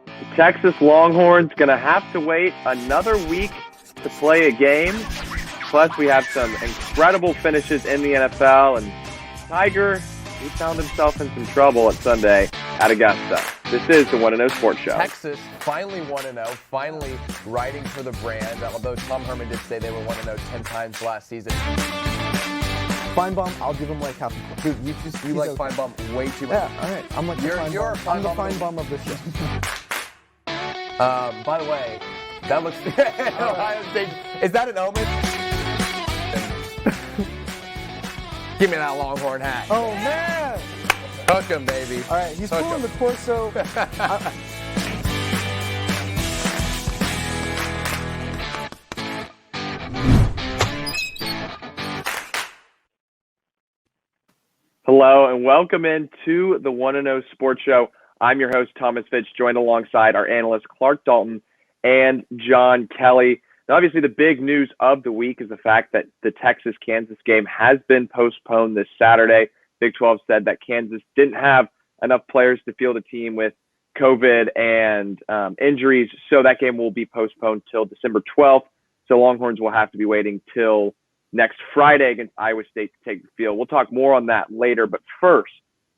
The Texas Longhorns going to have to wait another week to play a game. Plus, we have some incredible finishes in the NFL, and Tiger, he found himself in some trouble at Sunday at Augusta. This is the 1-0 Sports Show. Texas finally 1-0, finally riding for the brand, although Tom Herman did say they were 1-0 10 times last season. Feinbaum, I'll give him like half a point. Dude, you like Feinbaum way too much. Yeah, all right. I'm like you're I'm the Feinbaum of this show. By the way, that looks Ohio State. Is that an omen? Give me that Longhorn hat. Oh man! Hook him, baby. All right, he's pulling the torso. Hello and welcome into the 1-0 Sports Show. I'm your host, Thomas Fitch, joined alongside our analysts, Clark Dalton and John Kelly. Now, obviously, the big news of the week is the fact that the Texas-Kansas game has been postponed this Saturday. Big 12 said that Kansas didn't have enough players to field a team with COVID and injuries, so that game will be postponed till December 12th. So Longhorns will have to be waiting till next Friday against Iowa State to take the field. We'll talk more on that later, but first,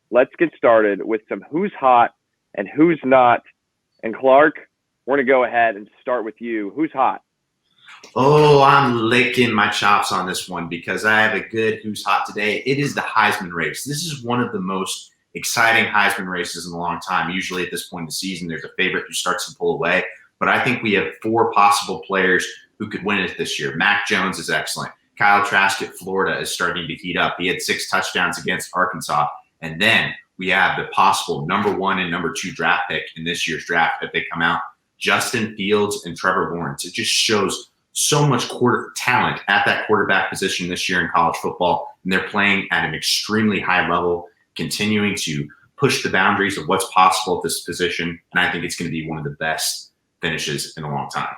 let's get started with some who's hot and who's not. And Clark, we're going to go ahead and start with you. Who's hot? Oh, I'm licking my chops on this one because I have a good who's hot today. It is the Heisman race. This is one of the most exciting Heisman races in a long time. Usually at this point in the season, there's a favorite who starts to pull away. But I think we have four possible players who could win it this year. Mac Jones is excellent. Kyle Trask at Florida is starting to heat up. He had 6 touchdowns against Arkansas. And then we have the possible number 1 and number 2 draft pick in this year's draft if they come out, Justin Fields and Trevor Lawrence. It just shows so much talent at that quarterback position this year in college football. And they're playing at an extremely high level, continuing to push the boundaries of what's possible at this position. And I think it's going to be one of the best finishes in a long time.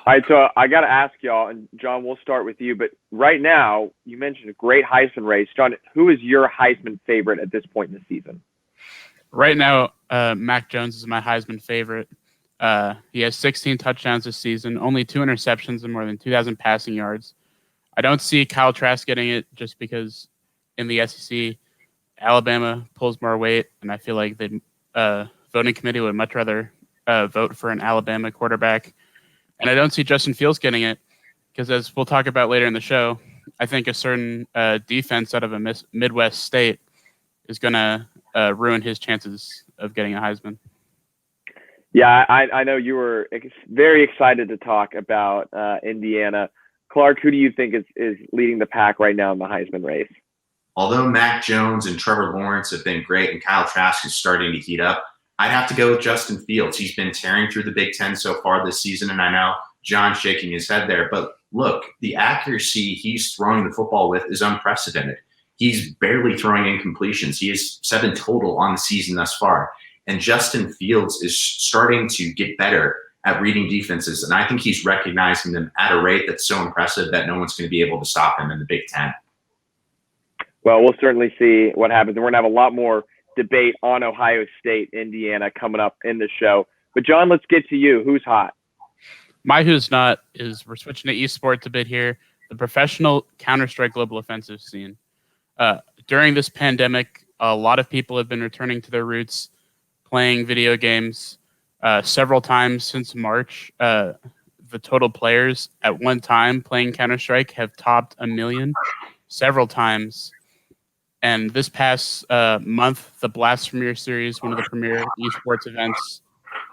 All right, so I got to ask y'all, and John, we'll start with you. But right now, you mentioned a great Heisman race. John, who is your Heisman favorite at this point in the season? Right now, Mac Jones is my Heisman favorite. He has 16 touchdowns this season, only 2 interceptions and more than 2,000 passing yards. I don't see Kyle Trask getting it just because in the SEC, Alabama pulls more weight, and I feel like the voting committee would much rather vote for an Alabama quarterback. And I don't see Justin Fields getting it because, as we'll talk about later in the show, I think a certain defense out of a Midwest state is going to ruin his chances of getting a Heisman. Yeah, I know you were very excited to talk about Indiana. Clark, who do you think is leading the pack right now in the Heisman race? Although Mac Jones and Trevor Lawrence have been great and Kyle Trask is starting to heat up, I'd have to go with Justin Fields. He's been tearing through the Big Ten so far this season, and I know John's shaking his head there. But look, the accuracy he's throwing the football with is unprecedented. He's barely throwing incompletions. He has 7 total on the season thus far. And Justin Fields is starting to get better at reading defenses, and I think he's recognizing them at a rate that's so impressive that no one's going to be able to stop him in the Big Ten. Well, we'll certainly see what happens. And we're going to have a lot more debate on Ohio State, Indiana coming up in the show. But John, let's get to you. Who's hot? My who's not is we're switching to esports a bit here. The professional Counter-Strike global offensive scene. During this pandemic, a lot of people have been returning to their roots, playing video games. Several times since March, the total players at one time playing Counter-Strike have topped 1 million several times. And this past month, the Blast Premier Series, one of the premier esports events,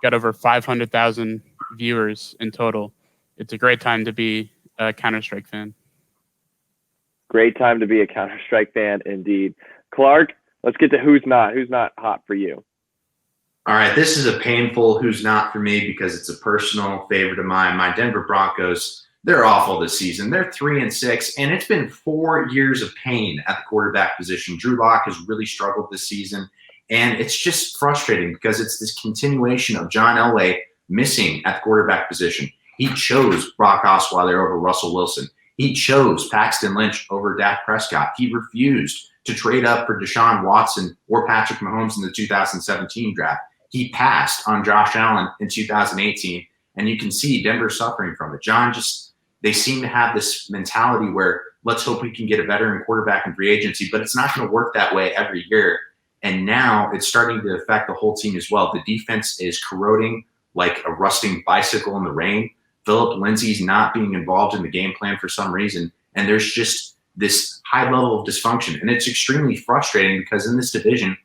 got over 500,000 viewers in total. It's a great time to be a Counter-Strike fan. Great time to be a Counter-Strike fan, indeed. Clark, let's get to who's not. Who's not hot for you? All right, this is a painful who's not for me because it's a personal favorite of mine. My Denver Broncos, they're awful this season. They're 3-6, and it's been 4 years of pain at the quarterback position. Drew Lock has really struggled this season, and it's just frustrating because it's this continuation of John Elway missing at the quarterback position. He chose Brock Osweiler over Russell Wilson. He chose Paxton Lynch over Dak Prescott. He refused to trade up for Deshaun Watson or Patrick Mahomes in the 2017 draft. He passed on Josh Allen in 2018, and you can see Denver suffering from it. John, they seem to have this mentality where let's hope we can get a veteran quarterback in free agency, but it's not going to work that way every year. And now it's starting to affect the whole team as well. The defense is corroding like a rusting bicycle in the rain. Phillip Lindsay's not being involved in the game plan for some reason. And there's just this high level of dysfunction. And it's extremely frustrating because in this division,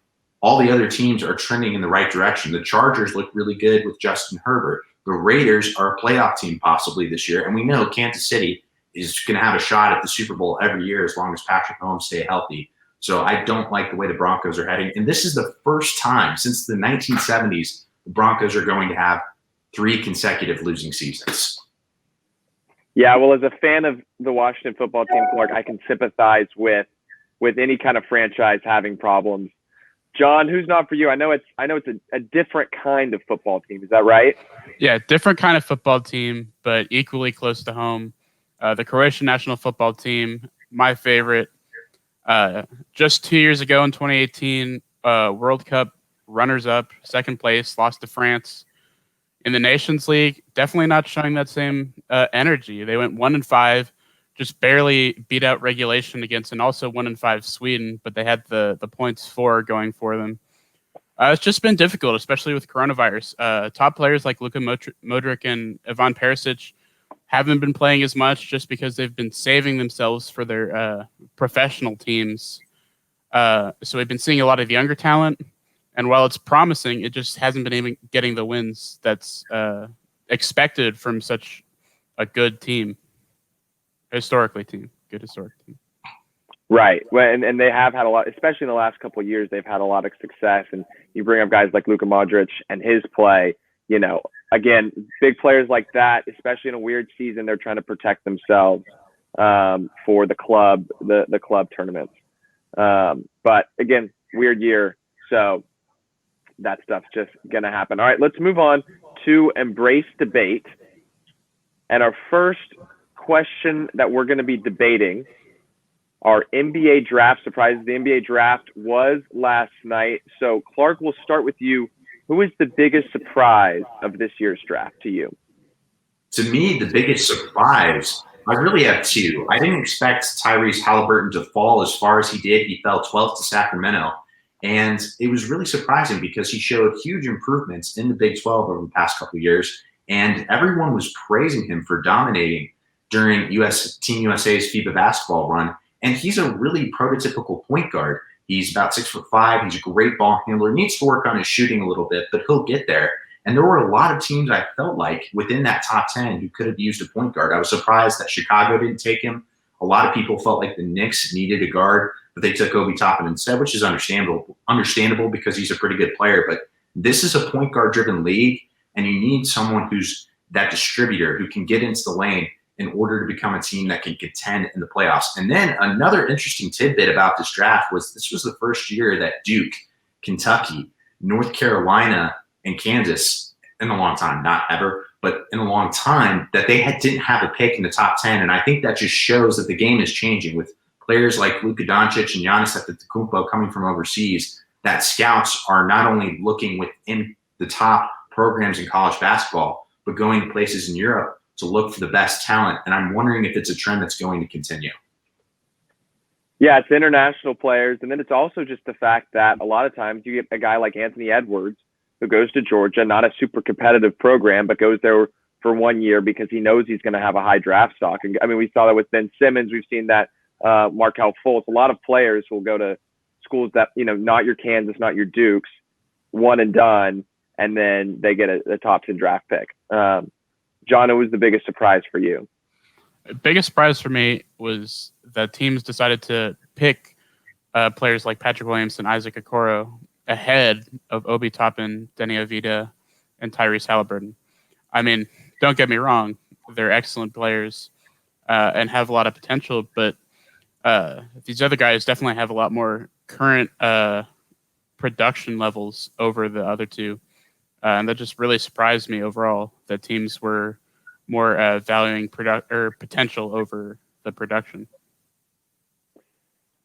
all the other teams are trending in the right direction. The Chargers look really good with Justin Herbert. The Raiders are a playoff team possibly this year. And we know Kansas City is going to have a shot at the Super Bowl every year as long as Patrick Mahomes stay healthy. So I don't like the way the Broncos are heading. And this is the first time since the 1970s the Broncos are going to have 3 consecutive losing seasons. Yeah, well, as a fan of the Washington football team, Clark, I can sympathize with any kind of franchise having problems. John, who's not for you? I know it's a different kind of football team. Is that right? Yeah, different kind of football team, but equally close to home. The Croatian national football team, my favorite. Just 2 years ago in 2018, World Cup runners-up, second place, lost to France. In the Nations League, definitely not showing that same energy. They went 1-5, just barely beat out regulation against an also 1-5 Sweden, but they had the points for going for them. It's just been difficult, especially with coronavirus. Top players like Luka Modric and Ivan Perisic haven't been playing as much just because they've been saving themselves for their professional teams. So we've been seeing a lot of younger talent. And while it's promising, it just hasn't been even getting the wins that's expected from such a good team. Good historic team. Right. Well, and they have had a lot, especially in the last couple of years, they've had a lot of success. And you bring up guys like Luka Modric and his play, again, big players like that, especially in a weird season, they're trying to protect themselves for the club tournaments. But again, weird year. So that stuff's just going to happen. All right, let's move on to Embrace Debate. And our first question that we're going to be debating are NBA draft surprises. The NBA draft was last night. So, Clark, we'll start with you. Who is the biggest surprise of this year's draft to you? To me, the biggest surprise, I really have 2. I didn't expect Tyrese Halliburton to fall as far as he did. He fell 12th to Sacramento. And it was really surprising because he showed huge improvements in the Big 12 over the past couple of years. And everyone was praising him for dominating during Team USA's FIBA basketball run. And he's a really prototypical point guard. He's about 6'5". He's a great ball handler. Needs to work on his shooting a little bit, but he'll get there. And there were a lot of teams I felt like within that top 10 who could have used a point guard. I was surprised that Chicago didn't take him. A lot of people felt like the Knicks needed a guard, but they took Obi Toppin instead, which is understandable because he's a pretty good player. But this is a point guard driven league, and you need someone who's that distributor who can get into the lane in order to become a team that can contend in the playoffs. And then another interesting tidbit about this draft was this was the first year that Duke, Kentucky, North Carolina, and Kansas in a long time, not ever, but in a long time, that they didn't have a pick in the top 10. And I think that just shows that the game is changing with players like Luka Doncic and Giannis Antetokounmpo coming from overseas, that scouts are not only looking within the top programs in college basketball, but going to places in Europe to look for the best talent. And I'm wondering if it's a trend that's going to continue. Yeah, it's international players. And then it's also just the fact that a lot of times you get a guy like Anthony Edwards who goes to Georgia, not a super competitive program, but goes there for 1 year because he knows he's going to have a high draft stock. And I mean, we saw that with Ben Simmons. We've seen that Markelle Fultz. A lot of players will go to schools that, not your Kansas, not your Dukes, one and done, and then they get a top 10 draft pick. John, who was the biggest surprise for you? Biggest surprise for me was that teams decided to pick players like Patrick Williams and Isaac Okoro ahead of Obi Toppin, Denny Avdija, and Tyrese Halliburton. I mean, don't get me wrong, they're excellent players and have a lot of potential, but these other guys definitely have a lot more current production levels over the other two. And that just really surprised me overall that teams were more valuing potential over the production.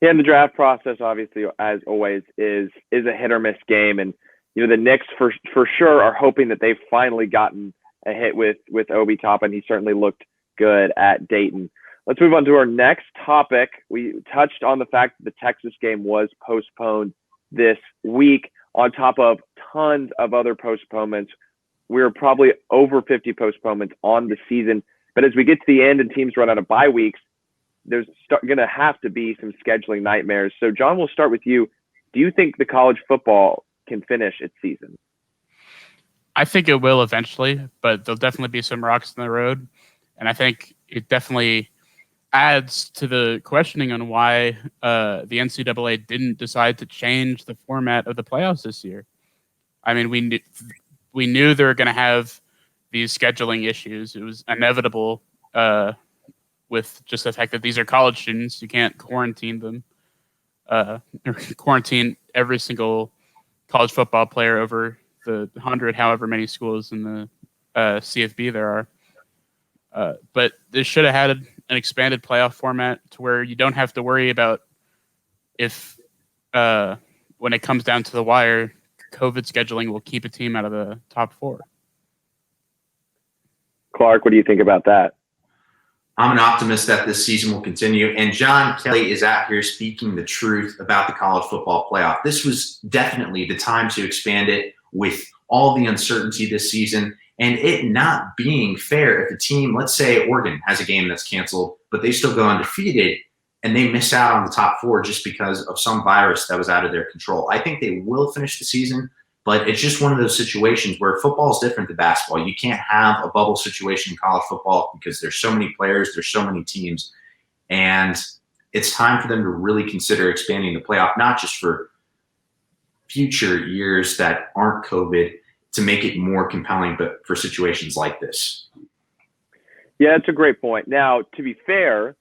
Yeah, and the draft process, obviously, as always, is a hit or miss game. And the Knicks for sure are hoping that they've finally gotten a hit with Obi Toppin. He certainly looked good at Dayton. Let's move on to our next topic. We touched on the fact that the Texas game was postponed this week, on top of tons of other postponements. We're probably over 50 postponements on the season. But as we get to the end and teams run out of bye weeks, there's going to have to be some scheduling nightmares. So, John, we'll start with you. Do you think the college football can finish its season? I think it will eventually, but there'll definitely be some rocks in the road. And I think it definitely adds to the questioning on why the NCAA didn't decide to change the format of the playoffs this year. I mean, we knew they were going to have these scheduling issues. It was inevitable with just the fact that these are college students. You can't quarantine them, or quarantine every single college football player over the 100, however many schools in the CFB there are. But this should have had an expanded playoff format to where you don't have to worry about if, when it comes down to the wire, COVID scheduling will keep a team out of the top 4. Clark, what do you think about that? I'm an optimist that this season will continue. And John Kelly is out here speaking the truth about the college football playoff. This was definitely the time to expand it with all the uncertainty this season and it not being fair if a team, let's say Oregon has a game that's canceled, but they still go undefeated and they miss out on the top 4 just because of some virus that was out of their control. I think they will finish the season, but it's just one of those situations where football is different than basketball. You can't have a bubble situation in college football because there's so many players, there's so many teams, and it's time for them to really consider expanding the playoff, not just for future years that aren't COVID to make it more compelling, but for situations like this. Yeah, it's a great point. Now, to be fair,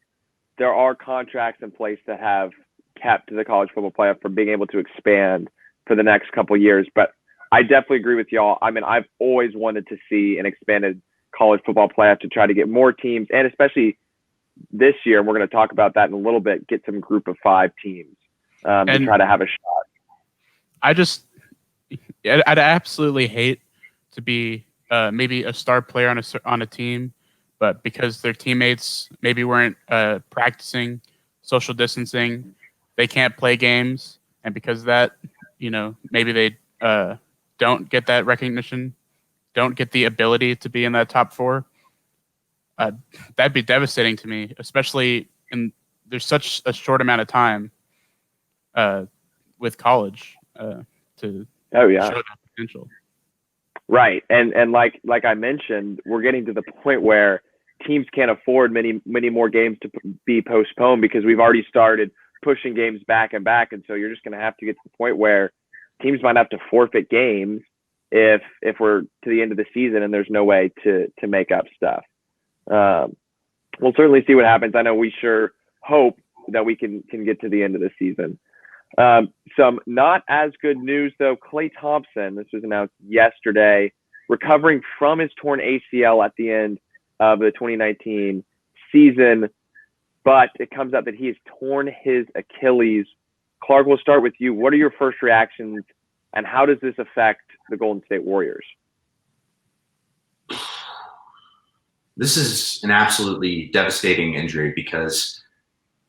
there are contracts in place that have kept the college football playoff from being able to expand for the next couple of years. But I definitely agree with y'all. I mean, I've always wanted to see an expanded college football playoff to try to get more teams, and especially this year, and we're going to talk about that in a little bit, get some group of 5 teams to try to have a shot. I'd absolutely hate to be maybe a star player on a team, but because their teammates maybe weren't practicing social distancing, they can't play games, and because of that, maybe they don't get that recognition, don't get the ability to be in that top 4. That'd be devastating to me, especially there's such a short amount of time with college to show that potential. Right, and like I mentioned, we're getting to the point where teams can't afford many more games to be postponed because we've already started pushing games back and back, and so you're just going to have to get to the point where teams might have to forfeit games if we're to the end of the season and there's no way to make up stuff. We'll certainly see what happens. I know we sure hope that we can get to the end of the season. Some not as good news though. Klay Thompson, this was announced yesterday, recovering from his torn ACL at the end of the 2019 season, but it comes out that he has torn his Achilles. Clark, we'll start with you. What are your first reactions, and how does this affect the Golden State Warriors? This is an absolutely devastating injury because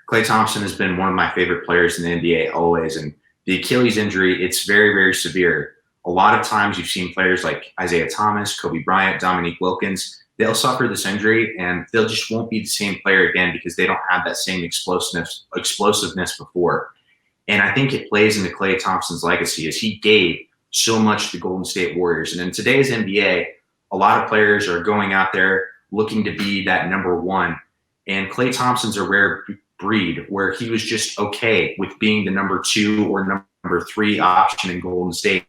Klay Thompson has been one of my favorite players in the NBA always, and the Achilles injury, it's very, very severe. A lot of times you've seen players like Isaiah Thomas, Kobe Bryant, Dominique Wilkins, they'll suffer this injury and they'll just won't be the same player again because they don't have that same explosiveness before. And I think it plays into Klay Thompson's legacy as he gave so much to the Golden State Warriors. And in today's NBA, a lot of players are going out there looking to be that number 1. And Klay Thompson's a rare breed where he was just okay with being the number 2 or number 3 option in Golden State.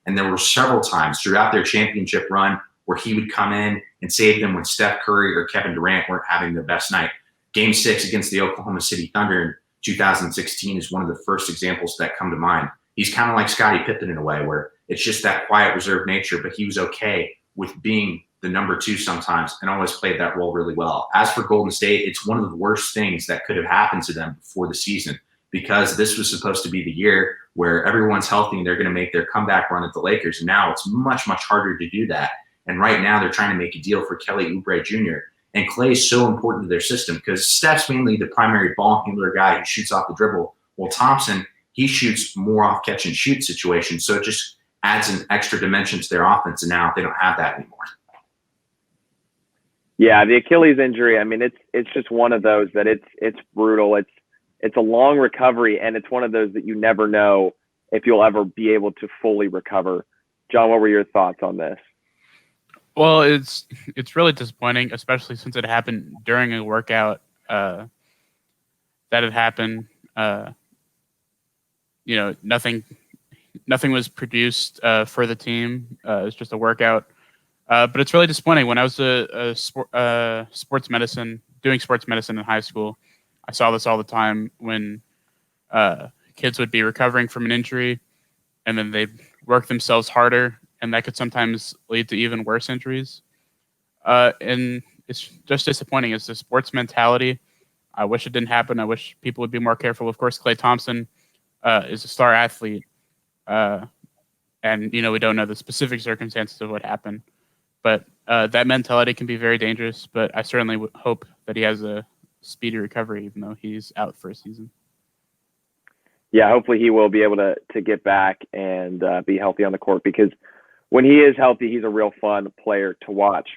And there were several times throughout their championship run where he would come in and save them when Steph Curry or Kevin Durant weren't having their best night. Game 6 against the Oklahoma City Thunder in 2016 is one of the first examples that come to mind. He's kind of like Scottie Pippen in a way where it's just that quiet, reserved nature, but he was okay with being the number 2 sometimes and always played that role really well. As for Golden State, it's one of the worst things that could have happened to them before the season because this was supposed to be the year where everyone's healthy and they're going to make their comeback run at the Lakers. And now it's much, much harder to do that. And right now they're trying to make a deal for Kelly Oubre Jr. And Clay is so important to their system because Steph's mainly the primary ball handler guy who shoots off the dribble. Well, Thompson, he shoots more off catch and shoot situations. So it just adds an extra dimension to their offense. And now they don't have that anymore. Yeah, the Achilles injury, I mean, it's just one of those that it's brutal. It's a long recovery, and it's one of those that you never know if you'll ever be able to fully recover. John, what were your thoughts on this? Well, it's really disappointing, especially since it happened during a workout that had happened. Nothing was produced for the team. It was just a workout. But it's really disappointing. When I was doing sports medicine in high school, I saw this all the time when kids would be recovering from an injury, and then they'd work themselves harder, and that could sometimes lead to even worse injuries. And it's just disappointing. It's the sports mentality. I wish it didn't happen. I wish people would be more careful. Of course, Klay Thompson is a star athlete, and we don't know the specific circumstances of what happened. But that mentality can be very dangerous. But I certainly hope that he has a speedy recovery, even though he's out for a season. Yeah, hopefully he will be able to get back and be healthy on the court, because when he is healthy, he's a real fun player to watch.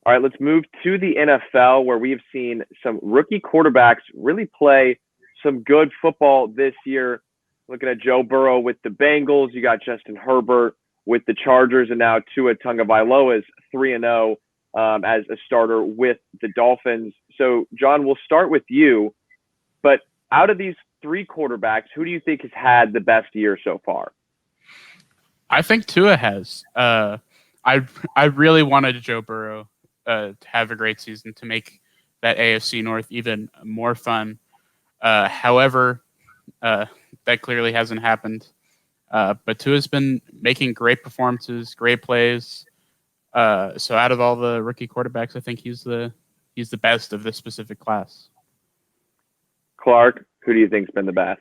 All right, let's move to the NFL, where we've seen some rookie quarterbacks really play some good football this year. Looking at Joe Burrow with the Bengals, you got Justin Herbert with the Chargers, and now Tua Tagovailoa is 3-0 as a starter with the Dolphins. So, John, we'll start with you. But out of these three quarterbacks, who do you think has had the best year so far? I think Tua has. I really wanted Joe Burrow to have a great season, to make that AFC North even more fun. However, that clearly hasn't happened. But Tua's been making great performances, great plays. So out of all the rookie quarterbacks, I think he's the best of this specific class. Clark, who do you think's been the best?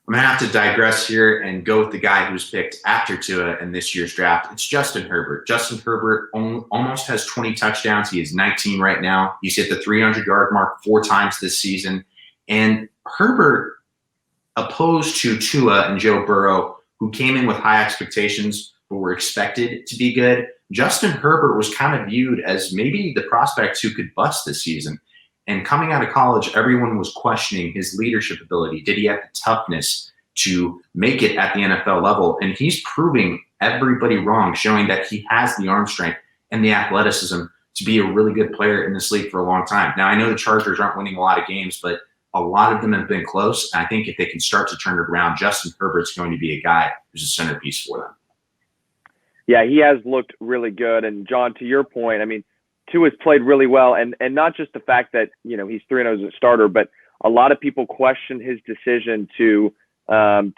I'm going to have to digress here and go with the guy who's picked after Tua in this year's draft. It's Justin Herbert. Justin Herbert almost has 20 touchdowns. He is 19 right now. He's hit the 300-yard mark 4 times this season. And Herbert, opposed to Tua and Joe Burrow, who came in with high expectations but were expected to be good, Justin Herbert was kind of viewed as maybe the prospect who could bust this season. And coming out of college, everyone was questioning his leadership ability. Did he have the toughness to make it at the NFL level? And he's proving everybody wrong, showing that he has the arm strength and the athleticism to be a really good player in this league for a long time. Now, I know the Chargers aren't winning a lot of games, but a lot of them have been close. And I think if they can start to turn it around, Justin Herbert's going to be a guy who's a centerpiece for them. Yeah, he has looked really good. And John, to your point, I mean, Tua's played really well, and not just the fact that he's 3-0 as a starter, but a lot of people questioned his decision to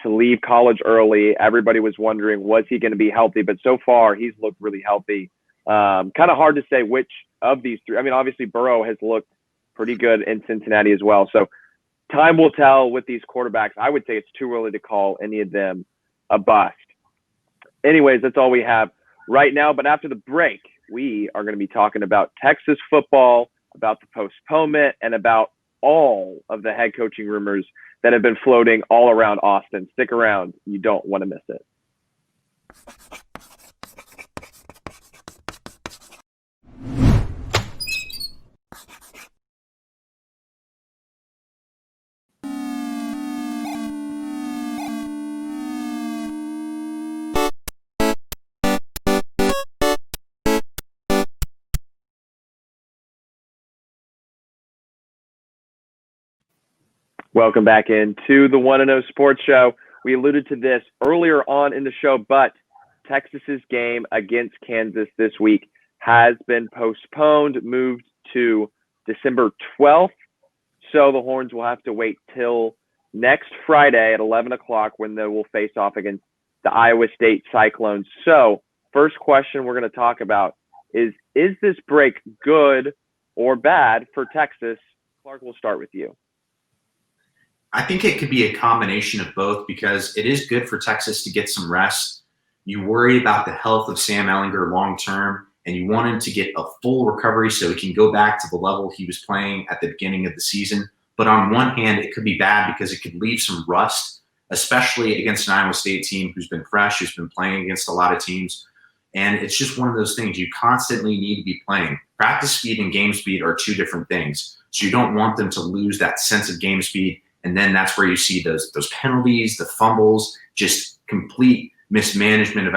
leave college early. Everybody was wondering, was he going to be healthy? But so far, he's looked really healthy. Kind of hard to say which of these three. I mean, obviously Burrow has looked pretty good in Cincinnati as well. So time will tell with these quarterbacks. I would say it's too early to call any of them a bust. Anyways, that's all we have right now. But after the break, we are going to be talking about Texas football, about the postponement, and about all of the head coaching rumors that have been floating all around Austin. Stick around. You don't want to miss it. Welcome back into the 1-0 Sports Show. We alluded to this earlier on in the show, but Texas's game against Kansas this week has been postponed, moved to December 12th. So the Horns will have to wait till next Friday at 11 o'clock when they will face off against the Iowa State Cyclones. So first question we're going to talk about is this break good or bad for Texas? Clark, we'll start with you. I think it could be a combination of both because it is good for Texas to get some rest. You worry about the health of Sam Ehlinger long term, and you want him to get a full recovery so he can go back to the level he was playing at the beginning of the season. But on one hand, it could be bad because it could leave some rust, especially against an Iowa State team who's been fresh, who's been playing against a lot of teams. And it's just one of those things you constantly need to be playing. Practice speed and game speed are two different things. So you don't want them to lose that sense of game speed. And then that's where you see those penalties, the fumbles, just complete mismanagement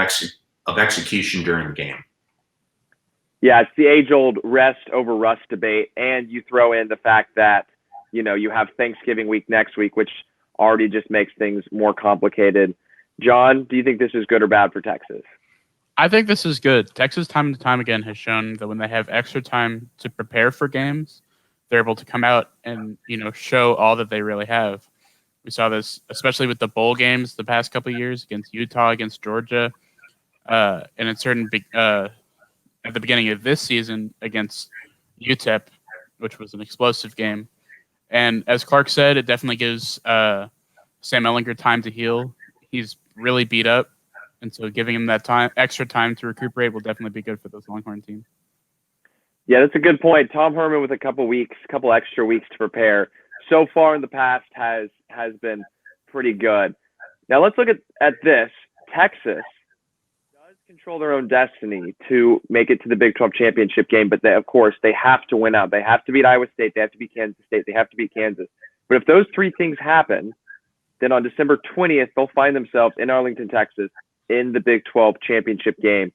of execution during the game. Yeah, it's the age-old rest over rust debate, and you throw in the fact that, you have Thanksgiving week next week, which already just makes things more complicated. John, do you think this is good or bad for Texas? I think this is good. Texas time and time again has shown that when they have extra time to prepare for games, they're able to come out and, show all that they really have. We saw this, especially with the bowl games the past couple of years against Utah, against Georgia, and in certain at the beginning of this season against UTEP, which was an explosive game. And as Clark said, it definitely gives Sam Ehlinger time to heal. He's really beat up, and so giving him that extra time to recuperate will definitely be good for those Longhorn team. Yeah, that's a good point. Tom Herman with a couple extra weeks to prepare. So far in the past has been pretty good. Now let's look at this. Texas does control their own destiny to make it to the Big 12 championship game, but of course they have to win out. They have to beat Iowa State. They have to beat Kansas State. They have to beat Kansas. But if those three things happen, then on December 20th, they'll find themselves in Arlington, Texas, in the Big 12 championship game.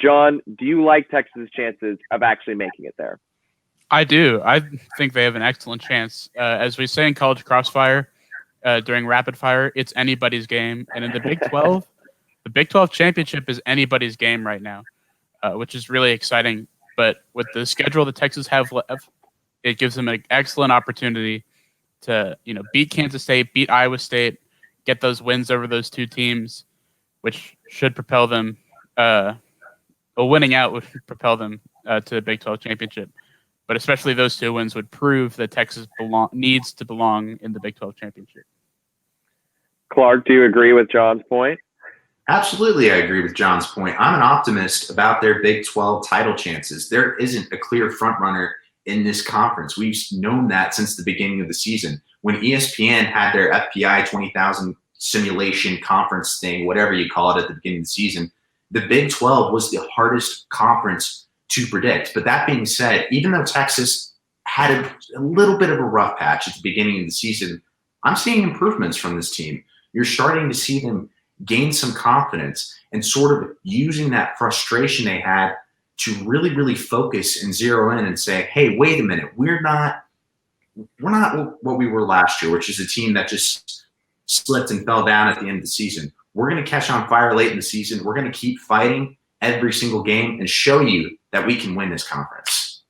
John, do you like Texas's chances of actually making it there? I do. I think they have an excellent chance. As we say in College Crossfire during Rapid Fire, it's anybody's game. And in the Big 12, the Big 12 championship is anybody's game right now, which is really exciting. But with the schedule that Texas have left, it gives them an excellent opportunity to, beat Kansas State, beat Iowa State, get those wins over those two teams, which should propel them. Winning out would propel them to the Big 12 championship. But especially those two wins would prove that Texas needs to belong in the Big 12 championship. Clark, do you agree with John's point? Absolutely, I agree with John's point. I'm an optimist about their Big 12 title chances. There isn't a clear frontrunner in this conference. We've known that since the beginning of the season. When ESPN had their FPI 20,000 simulation conference thing, whatever you call it, at the beginning of the season, the Big 12 was the hardest conference to predict. But that being said, even though Texas had a little bit of a rough patch at the beginning of the season, I'm seeing improvements from this team. You're starting to see them gain some confidence and sort of using that frustration they had to really, really focus and zero in and say, hey, wait a minute, we're not what we were last year, which is a team that just slipped and fell down at the end of the season. We're going to catch on fire late in the season. We're going to keep fighting every single game and show you that we can win this conference.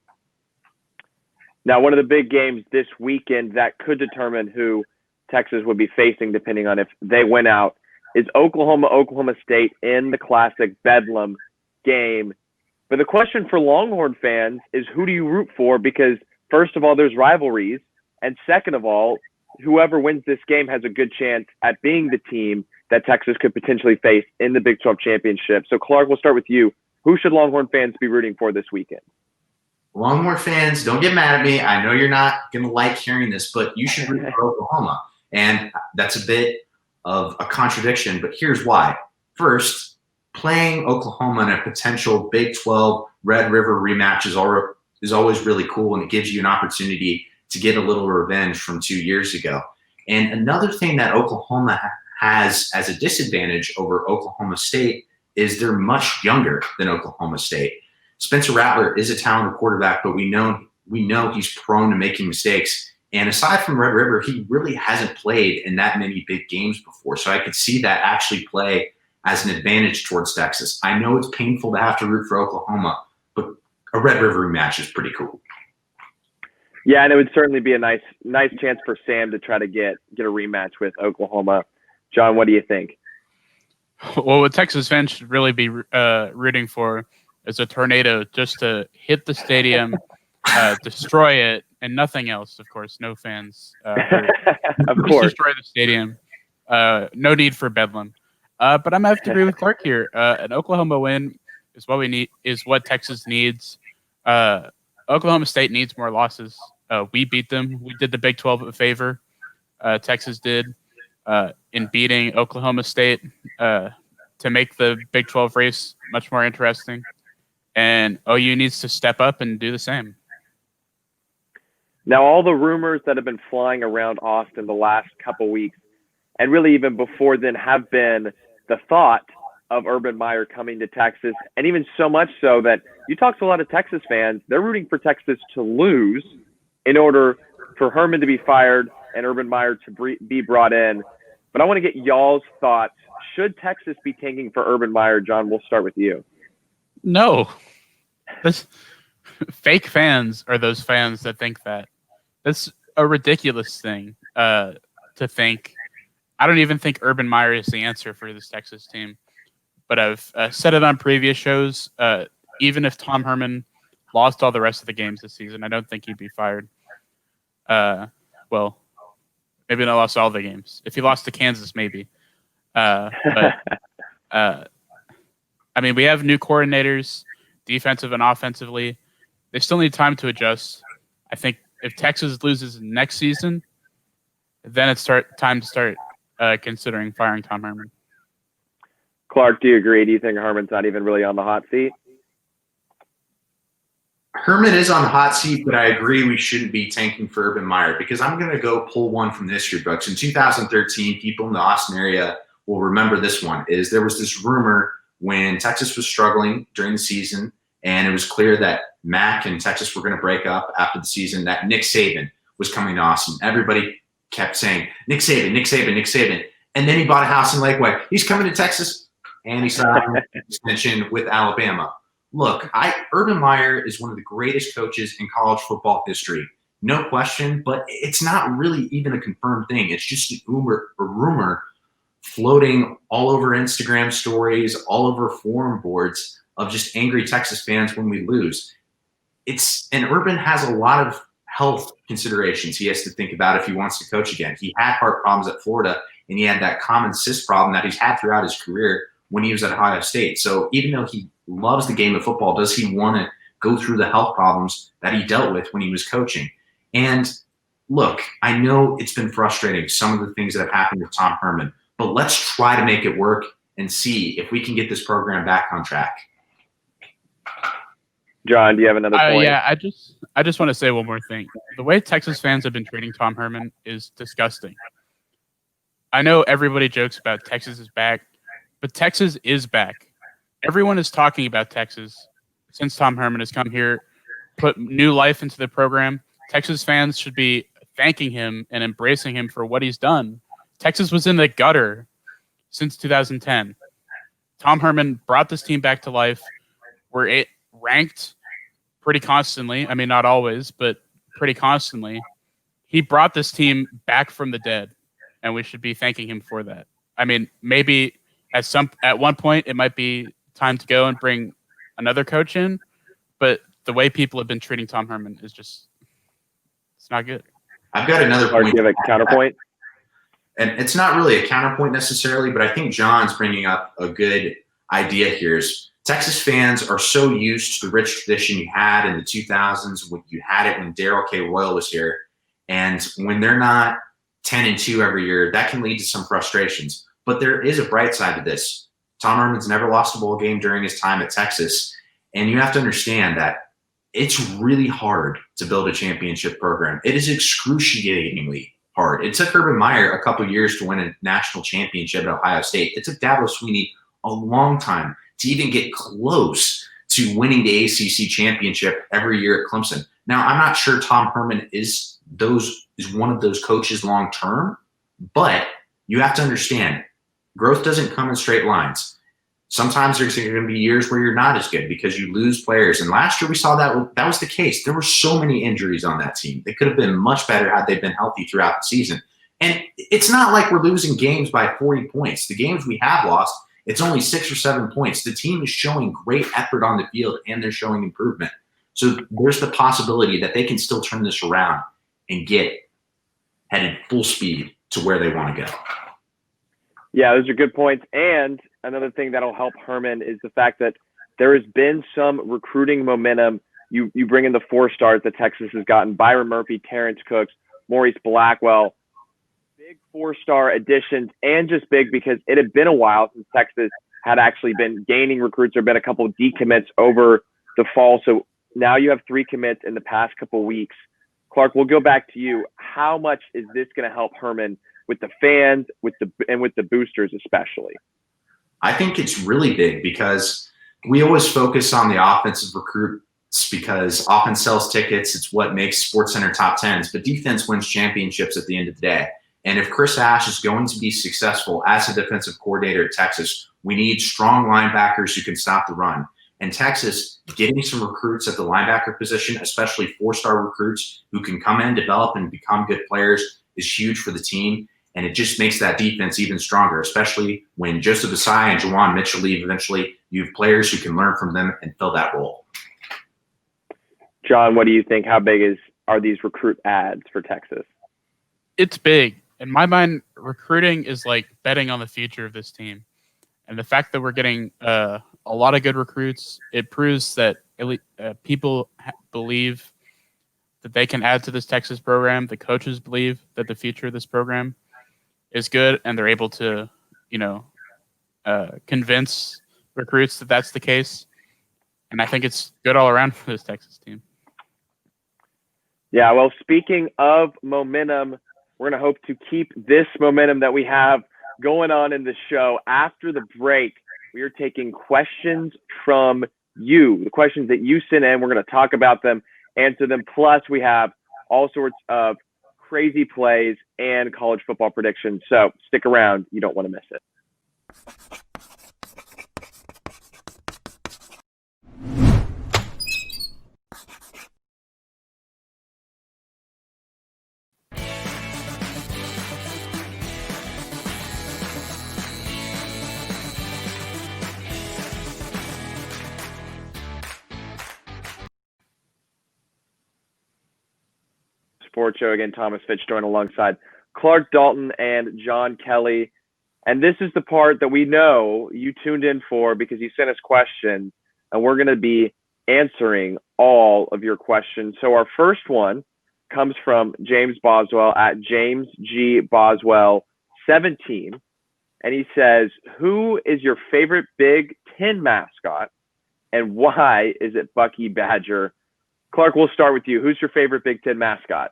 Now, one of the big games this weekend that could determine who Texas would be facing, depending on if they win out, is Oklahoma State in the classic Bedlam game. But the question for Longhorn fans is, who do you root for? Because first of all, there's rivalries. And second of all, whoever wins this game has a good chance at being the team that Texas could potentially face in the Big 12 championship. So Clark, we'll start with you. Who should Longhorn fans be rooting for this weekend? Longhorn fans, don't get mad at me. I know you're not going to like hearing this, but you should root for Oklahoma. And that's a bit of a contradiction, but here's why. First, playing Oklahoma in a potential Big 12 Red River rematch is always really cool, and it gives you an opportunity to get a little revenge from 2 years ago. And another thing that Oklahoma has as a disadvantage over Oklahoma State is they're much younger than Oklahoma State. Spencer Rattler is a talented quarterback, but we know he's prone to making mistakes. And aside from Red River, he really hasn't played in that many big games before. So I could see that actually play as an advantage towards Texas. I know it's painful to have to root for Oklahoma, but a Red River rematch is pretty cool. Yeah, and it would certainly be a nice chance for Sam to try to get a rematch with Oklahoma. John, what do you think? Well, what Texas fans should really be rooting for is a tornado just to hit the stadium, destroy it, and nothing else, of course. No fans. Of Just course. destroy the stadium. No need for bedlam. But I'm gonna have to agree with Clark here. An Oklahoma win is what we need. Is what Texas needs. Oklahoma State needs more losses. We beat them. We did the Big 12 a favor. Texas did in beating Oklahoma State to make the Big 12 race much more interesting. And OU needs to step up and do the same. Now, all the rumors that have been flying around Austin the last couple weeks, and really even before then, have been the thought of Urban Meyer coming to Texas, and even so much so that you talk to a lot of Texas fans, they're rooting for Texas to lose in order for Herman to be fired and Urban Meyer to be brought in. But I want to get y'all's thoughts. Should Texas be tanking for Urban Meyer? John, we'll start with you. No. Fake fans are those fans that think that. That's a ridiculous thing to think. I don't even think Urban Meyer is the answer for this Texas team. But I've said it on previous shows. Even if Tom Herman lost all the rest of the games this season, I don't think he'd be fired. Well, maybe not lost all the games. If he lost to Kansas, maybe. But I mean, we have new coordinators, defensive and offensively. They still need time to adjust. I think if Texas loses next season, then it's time to start considering firing Tom Herman. Clark, do you agree? Do you think Herman's not even really on the hot seat? Herman is on the hot seat, but I agree we shouldn't be tanking for Urban Meyer because I'm going to go pull one from the history books. In 2013, people in the Austin area will remember this one. Is there was this rumor when Texas was struggling during the season, and it was clear that Mac and Texas were going to break up after the season, that Nick Saban was coming to Austin. Everybody kept saying, Nick Saban, Nick Saban, Nick Saban. And then he bought a house in Lakeway. He's coming to Texas, and he signed an extension with Alabama. Look, Urban Meyer is one of the greatest coaches in college football history. No question, but it's not really even a confirmed thing. It's just a rumor floating all over Instagram stories, all over forum boards of just angry Texas fans when we lose. And Urban has a lot of health considerations he has to think about if he wants to coach again. He had heart problems at Florida, and he had that common cyst problem that he's had throughout his career when he was at Ohio State. So even though he loves the game of football, does he want to go through the health problems that he dealt with when he was coaching? And look, I know it's been frustrating, some of the things that have happened with Tom Herman, but let's try to make it work and see if we can get this program back on track. John, do you have another point? Yeah, I just want to say one more thing. The way Texas fans have been treating Tom Herman is disgusting. I know everybody jokes about Texas is back, but Texas is back. Everyone is talking about Texas since Tom Herman has come here, put new life into the program. Texas fans should be thanking him and embracing him for what he's done. Texas was in the gutter since 2010. Tom Herman brought this team back to life. We're ranked pretty constantly. I mean, not always, but pretty constantly. He brought this team back from the dead, and we should be thanking him for that. I mean, maybe at one point it might be time to go and bring another coach in, but the way people have been treating Tom Herman is just, it's not good. I've got another Clark, point. do you have a counterpoint? And it's not really a counterpoint necessarily, but I think John's bringing up a good idea here. Is Texas fans are so used to the rich tradition you had in the 2000s when you had it when Darrell K. Royal was here. And when they're not 10-2 every year, that can lead to some frustrations. But there is a bright side to this. Tom Herman's never lost a bowl game during his time at Texas. And you have to understand that it's really hard to build a championship program. It is excruciatingly hard. It took Urban Meyer a couple years to win a national championship at Ohio State. It took Dabo Swinney a long time to even get close to winning the ACC championship every year at Clemson. Now, I'm not sure Tom Herman is one of those coaches long term, but you have to understand, growth doesn't come in straight lines. Sometimes there's going to be years where you're not as good because you lose players. And last year we saw that was the case. There were so many injuries on that team. They could have been much better had they been healthy throughout the season. And it's not like we're losing games by 40 points. The games we have lost, it's only 6 or 7 points. The team is showing great effort on the field, and they're showing improvement. So there's the possibility that they can still turn this around and get headed full speed to where they want to go. Yeah, those are good points. And another thing that'll help Herman is the fact that there has been some recruiting momentum. You bring in the 4 stars that Texas has gotten: Byron Murphy, Terrence Cooks, Maurice Blackwell. Big 4-star additions, and just big because it had been a while since Texas had actually been gaining recruits. There have been a couple of decommits over the fall. So now you have 3 commits in the past couple of weeks. Clark, we'll go back to you. How much is this going to help Herman with the fans, with the boosters especially? I think it's really big because we always focus on the offensive recruits because offense sells tickets. It's what makes SportsCenter top 10s, but defense wins championships at the end of the day. And if Chris Ash is going to be successful as a defensive coordinator at Texas, we need strong linebackers who can stop the run. And Texas, getting some recruits at the linebacker position, especially 4-star recruits who can come in, develop, and become good players, is huge for the team. And it just makes that defense even stronger, especially when Joseph Asai and Juwan Mitchell leave eventually. You have players who can learn from them and fill that role. John, what do you think? How big are these recruit ads for Texas? It's big. In my mind, recruiting is like betting on the future of this team. And the fact that we're getting a lot of good recruits, it proves that people believe that they can add to this Texas program. The coaches believe that the future of this program is good, and they're able to, convince recruits that that's the case. And I think it's good all around for this Texas team. Yeah, well, speaking of momentum, we're going to hope to keep this momentum that we have going on in the show. After the break, we are taking questions from you, the questions that you sent in. We're going to talk about them, answer them. Plus, we have all sorts of crazy plays and college football predictions. So stick around. You don't want to miss it. Sports Show again. Thomas Fitch joined alongside Clark Dalton and John Kelly. And this is the part that we know you tuned in for because you sent us questions, and we're going to be answering all of your questions. So our first one comes from James Boswell at James G. Boswell 17. And he says, who is your favorite Big Ten mascot, and why is it Bucky Badger? Clark, we'll start with you. Who's your favorite Big Ten mascot?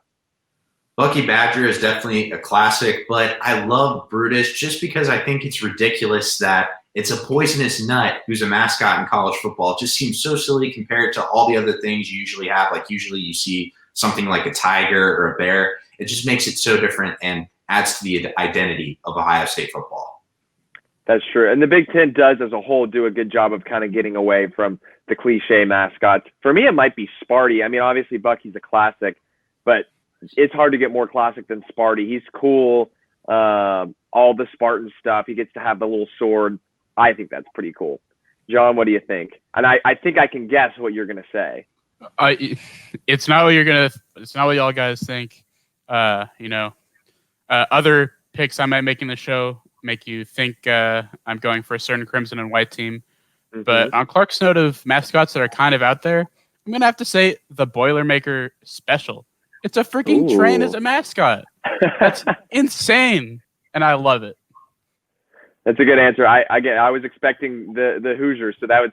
Bucky Badger is definitely a classic, but I love Brutus just because I think it's ridiculous that it's a poisonous nut who's a mascot in college football. It just seems so silly compared to all the other things you usually have. Like usually you see something like a tiger or a bear. It just makes it so different and adds to the identity of Ohio State football. That's true. And the Big Ten does as a whole do a good job of kind of getting away from the cliche mascots. For me, it might be Sparty. I mean, obviously Bucky's a classic, but it's hard to get more classic than Sparty. He's cool. All the Spartan stuff. He gets to have the little sword. I think that's pretty cool. John, what do you think? And I think I can guess what you're going to say. It's not what it's not what y'all guys think. Other picks I might make in the show make you think I'm going for a certain crimson and white team. Mm-hmm. But on Clark's note of mascots that are kind of out there, I'm going to have to say the Boilermaker Special. It's a freaking train as a mascot. That's insane, and I love it. That's a good answer. I was expecting the Hoosiers, so that's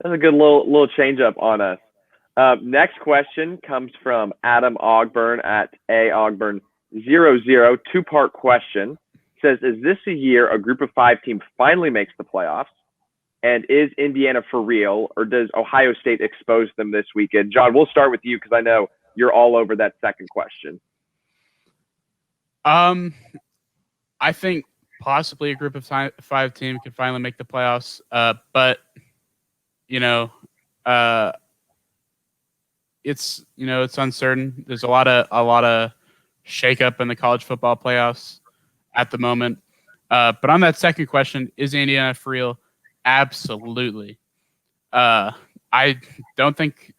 a good little change up on us. Next question comes from Adam Ogburn at Ogburn00. 2-part question. Says, is this a year a group of 5 team finally makes the playoffs? And is Indiana for real, or does Ohio State expose them this weekend? John, we'll start with you because I know you're all over that second question. I think possibly a group of 5 team can finally make the playoffs. But it's uncertain. There's a lot of shakeup in the college football playoffs at the moment. But on that second question, is Indiana for real? Absolutely. I don't think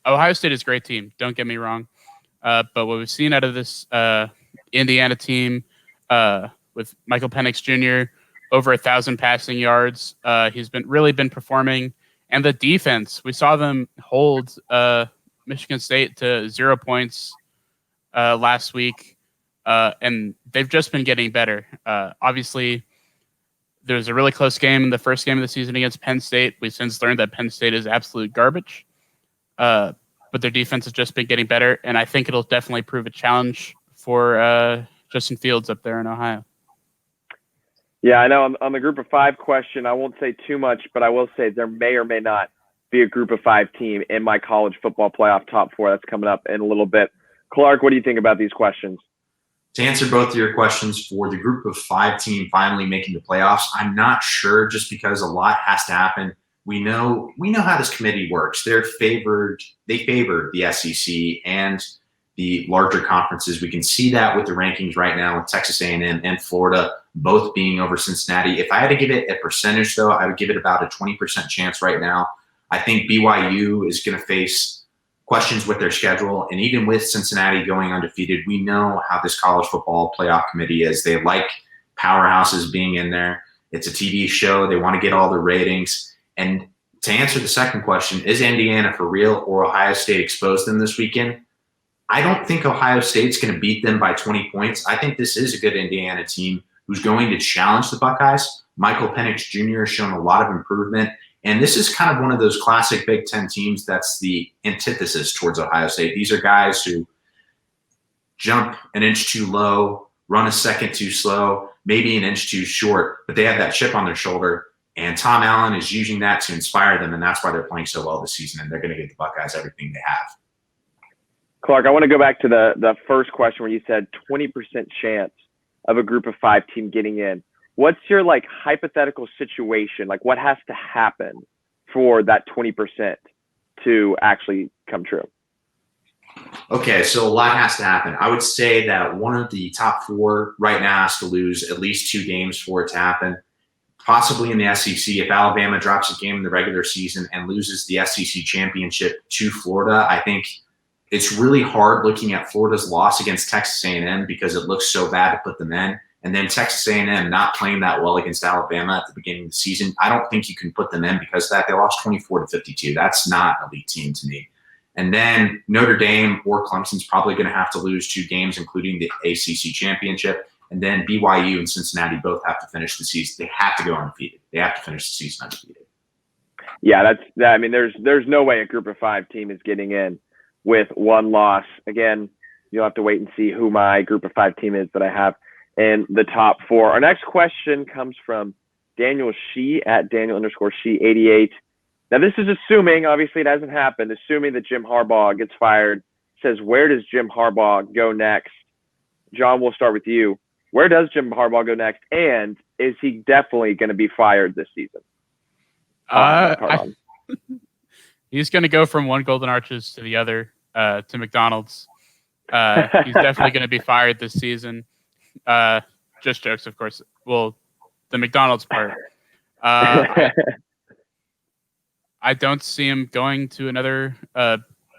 Ohio State is a great team. Don't get me wrong. But what we've seen out of this Indiana team with Michael Penix Jr., over 1,000 passing yards. He's really been performing. And the defense, we saw them hold Michigan State to 0 points last week. And they've just been getting better. Obviously, there was a really close game in the first game of the season against Penn State. We've since learned that Penn State is absolute garbage. But their defense has just been getting better. And I think it'll definitely prove a challenge for Justin Fields up there in Ohio. Yeah, I know on the group of five question, I won't say too much, but I will say there may or may not be a group of five team in my college football playoff top four that's coming up in a little bit. Clark, what do you think about these questions? To answer both of your questions, for the group of five team finally making the playoffs, I'm not sure, just because a lot has to happen. We know how this committee works. They favor the SEC and the larger conferences. We can see that with the rankings right now with Texas A&M and Florida both being over Cincinnati. If I had to give it a percentage, though, I would give it about a 20% chance right now. I think BYU is going to face questions with their schedule. And even with Cincinnati going undefeated, we know how this college football playoff committee is. They like powerhouses being in there. It's a TV show. They want to get all the ratings. And to answer the second question, is Indiana for real or Ohio State exposed them this weekend? I don't think Ohio State's going to beat them by 20 points. I think this is a good Indiana team who's going to challenge the Buckeyes. Michael Penix Jr. has shown a lot of improvement. And this is kind of one of those classic Big Ten teams that's the antithesis towards Ohio State. These are guys who jump an inch too low, run a second too slow, maybe an inch too short, but they have that chip on their shoulder. And Tom Allen is using that to inspire them, and that's why they're playing so well this season, and they're going to give the Buckeyes everything they have. Clark, I want to go back to the first question where you said 20% chance of a group of five team getting in. What's your hypothetical situation? What has to happen for that 20% to actually come true? Okay, so a lot has to happen. I would say that one of the top four right now has to lose at least 2 games for it to happen. Possibly in the SEC, if Alabama drops a game in the regular season and loses the SEC championship to Florida, I think it's really hard looking at Florida's loss against Texas A&M because it looks so bad to put them in. And then Texas A&M not playing that well against Alabama at the beginning of the season, I don't think you can put them in because of that. They lost 24-52. That's not an elite team to me. And then Notre Dame or Clemson's probably going to have to lose 2 games, including the ACC championship. And then BYU and Cincinnati both have to finish the season. They have to go undefeated. They have to finish the season undefeated. Yeah, I mean, there's no way a group of five team is getting in with 1 loss. Again, you'll have to wait and see who my group of five team is that I have in the top 4. Our next question comes from Daniel Shee at Daniel_Shee88. Now, this is assuming, obviously it hasn't happened, assuming that Jim Harbaugh gets fired. Says, where does Jim Harbaugh go next? John, we'll start with you. Where does Jim Harbaugh go next? And is he definitely going to be fired this season? He's going to go from one Golden Arches to the other, to McDonald's. He's definitely going to be fired this season. Just jokes, of course. Well, the McDonald's part. I don't see him going to another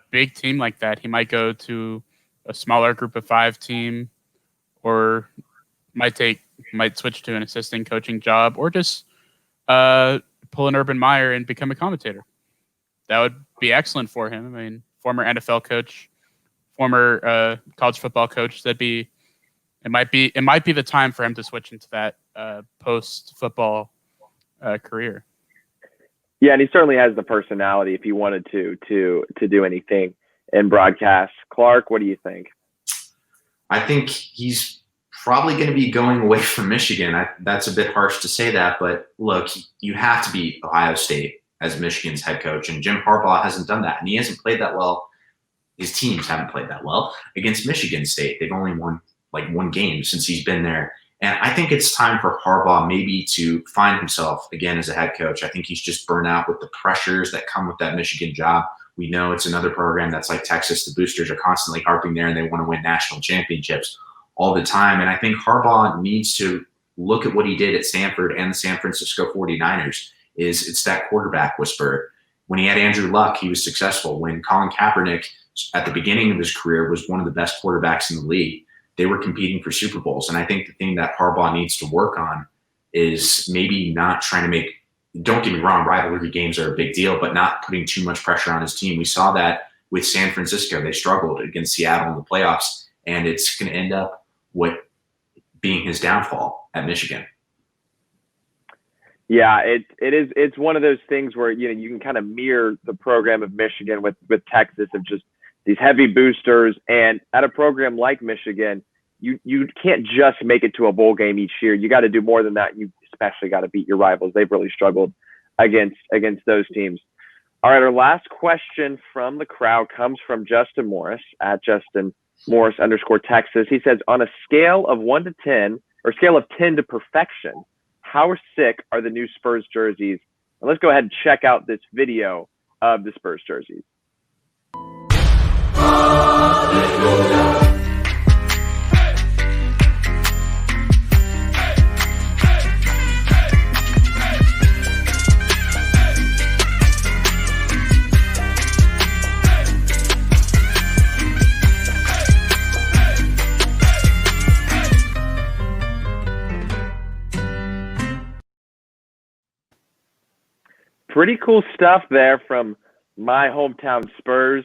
big team like that. He might go to a smaller group of five team, or might switch to an assistant coaching job, or just pull an Urban Meyer and become a commentator. That would be excellent for him. I mean, former NFL coach, former college football coach. It might be the time for him to switch into that post football career. Yeah, and he certainly has the personality if he wanted to do anything in broadcast. Clark, what do you think? I think he's probably going to be going away from Michigan. That's a bit harsh to say that, but look, you have to beat Ohio State as Michigan's head coach, and Jim Harbaugh hasn't done that, and he hasn't played that well. His teams haven't played that well against Michigan State. They've only won 1 game since he's been there. And I think it's time for Harbaugh maybe to find himself again as a head coach. I think he's just burnt out with the pressures that come with that Michigan job. We know it's another program that's like Texas. The boosters are constantly harping there, and they want to win national championships all the time. And I think Harbaugh needs to look at what he did at Stanford and the San Francisco 49ers. It's that quarterback whisperer. When he had Andrew Luck, he was successful. When Colin Kaepernick, at the beginning of his career, was one of the best quarterbacks in the league, they were competing for Super Bowls. And I think the thing that Harbaugh needs to work on is maybe not trying to make, don't get me wrong, rivalry games are a big deal, but not putting too much pressure on his team. We saw that with San Francisco. They struggled against Seattle in the playoffs, and it's going to end up being his downfall at Michigan. Yeah, it's one of those things where you can kind of mirror the program of Michigan with Texas, of just these heavy boosters. And at a program like Michigan, you can't just make it to a bowl game each year. You got to do more than that. You especially got to beat your rivals. They've really struggled against those teams. All right, our last question from the crowd comes from Justin Morris at Justin Morris _Texas. He says, on a scale of 1 to 10, or scale of 10 to perfection, how sick are the new Spurs jerseys? And let's go ahead and check out this video of the Spurs jerseys. Hallelujah. Pretty cool stuff there from my hometown Spurs.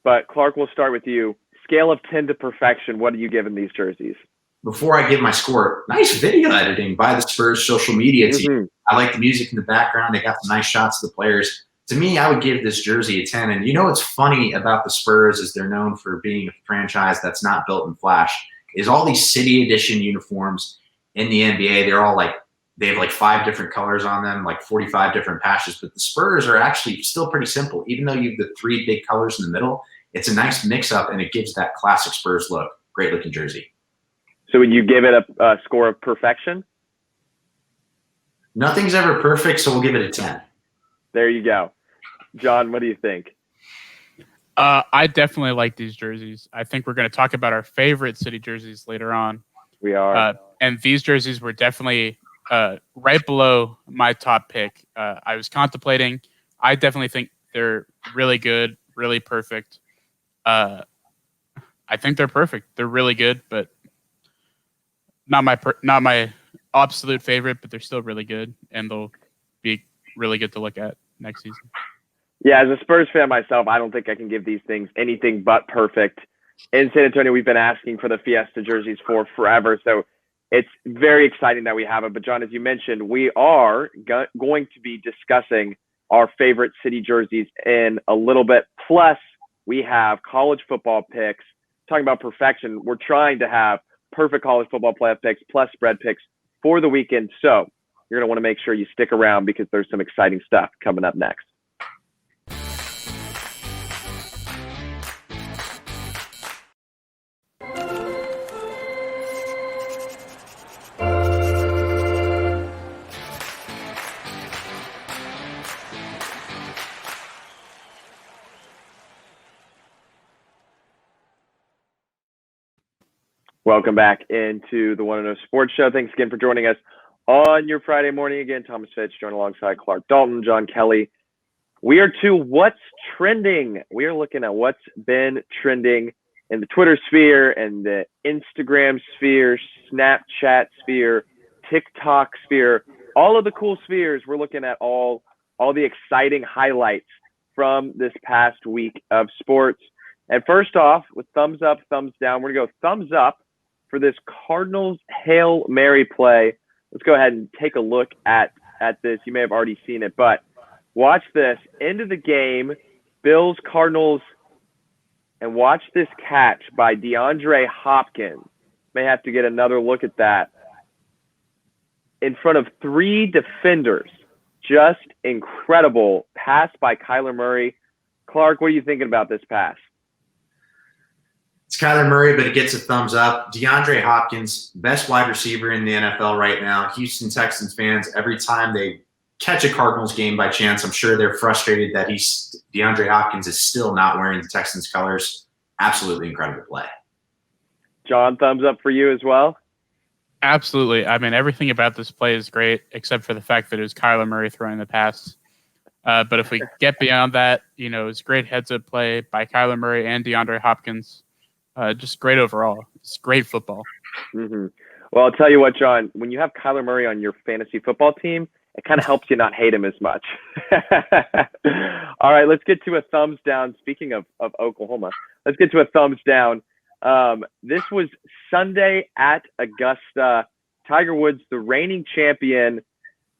But Clark, we'll start with you. Scale of 10 to perfection, what are you giving these jerseys? Before I give my score, nice video editing by the Spurs social media team. Mm-hmm. I like the music in the background. They got some nice shots of the players. To me, I would give this jersey a 10. And what's funny about the Spurs is they're known for being a franchise that's not built in flash, is all these city edition uniforms in the NBA, they have 5 different colors on them, 45 different patches. But the Spurs are actually still pretty simple. Even though you have the 3 big colors in the middle, it's a nice mix-up, and it gives that classic Spurs look. Great-looking jersey. So would you give it a score of perfection? Nothing's ever perfect, so we'll give it a 10. There you go. John, what do you think? I definitely like these jerseys. I think we're going to talk about our favorite city jerseys later on. We are. And these jerseys were definitely right below my top pick. I was contemplating. I definitely think they're really good, really perfect. I think they're perfect. They're really good, but not my absolute favorite. But they're still really good, and they'll be really good to look at next season. Yeah, as a Spurs fan myself, I don't think I can give these things anything but perfect. In San Antonio, we've been asking for the Fiesta jerseys for forever, so it's very exciting that we have it. But John, as you mentioned, we are going to be discussing our favorite city jerseys in a little bit. Plus, we have college football picks. Talking about perfection, we're trying to have perfect college football playoff picks plus spread picks for the weekend. So you're going to want to make sure you stick around because there's some exciting stuff coming up next. Welcome back into the One and O Sports Show. Thanks again for joining us on your Friday morning. Again, Thomas Fitch joined alongside Clark Dalton, John Kelly. We are to What's Trending. We are looking at what's been trending in the Twitter sphere and the Instagram sphere, Snapchat sphere, TikTok sphere, all of the cool spheres. We're looking at all the exciting highlights from this past week of sports. And first off, with thumbs up, thumbs down, we're going to go thumbs up for this Cardinals Hail Mary play. Let's go ahead and take a look at this. You may have already seen it, but watch this. End of the game, Bills, Cardinals, and watch this catch by DeAndre Hopkins. May have to get another look at that. In front of 3 defenders. Just incredible pass by Kyler Murray. Clark, what are you thinking about this pass? It's Kyler Murray, but it gets a thumbs up. DeAndre Hopkins, best wide receiver in the NFL right now. Houston Texans fans, every time they catch a Cardinals game by chance, I'm sure they're frustrated that DeAndre Hopkins is still not wearing the Texans colors. Absolutely incredible play. John, thumbs up for you as well? Absolutely. I mean, everything about this play is great, except for the fact that it was Kyler Murray throwing the pass. But if we get beyond that, it's great heads-up play by Kyler Murray and DeAndre Hopkins. Just great overall. It's great football. Mm-hmm. Well, I'll tell you what, John, when you have Kyler Murray on your fantasy football team, it kind of helps you not hate him as much. All right, let's get to a thumbs down. Speaking of Oklahoma, let's get to a thumbs down. This was Sunday at Augusta. Tiger Woods, the reigning champion,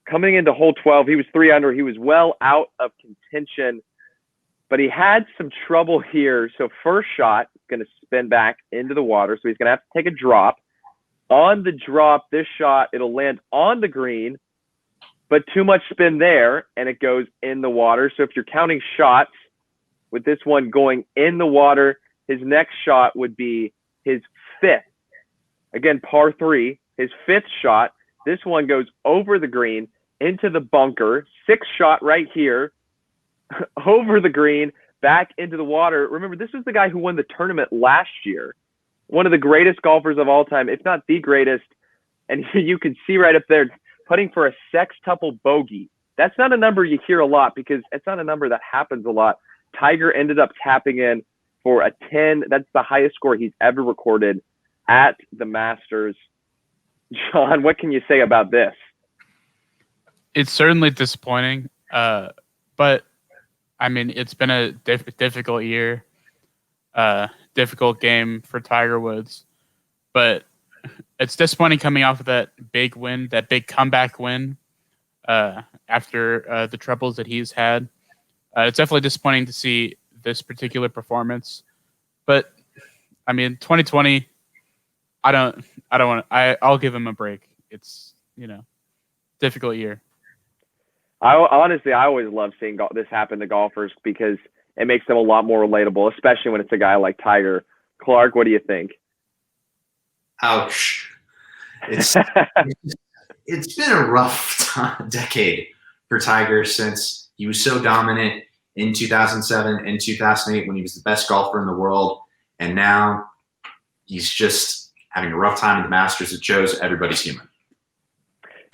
coming into hole 12. He was 3 under. He was well out of contention, but he had some trouble here. So first shot, going to spin back into the water. So he's going to have to take a drop. On the drop, this shot, it'll land on the green, but too much spin there, and it goes in the water. So if you're counting shots, with this one going in the water, his next shot would be his 5th. Again, par 3, his 5th shot. This one goes over the green, into the bunker. 6th shot right here, over the green, back into the water. Remember, this was the guy who won the tournament last year. One of the greatest golfers of all time, if not the greatest. And you can see right up there, putting for a sextuple bogey. That's not a number you hear a lot because it's not a number that happens a lot. Tiger ended up tapping in for a 10. That's the highest score he's ever recorded at the Masters. John, what can you say about this? It's certainly disappointing, but I mean, it's been a difficult year, difficult game for Tiger Woods, but it's disappointing coming off of that big win, that big comeback win after the troubles that he's had. It's definitely disappointing to see this particular performance, but I mean, 2020, I'll give him a break. It's, difficult year. I always love seeing this happen to golfers because it makes them a lot more relatable, especially when it's a guy like Tiger. Clark, what do you think? Ouch. It's been a rough decade for Tiger since he was so dominant in 2007 and 2008 when he was the best golfer in the world, and now he's just having a rough time at the Masters. It shows everybody's human.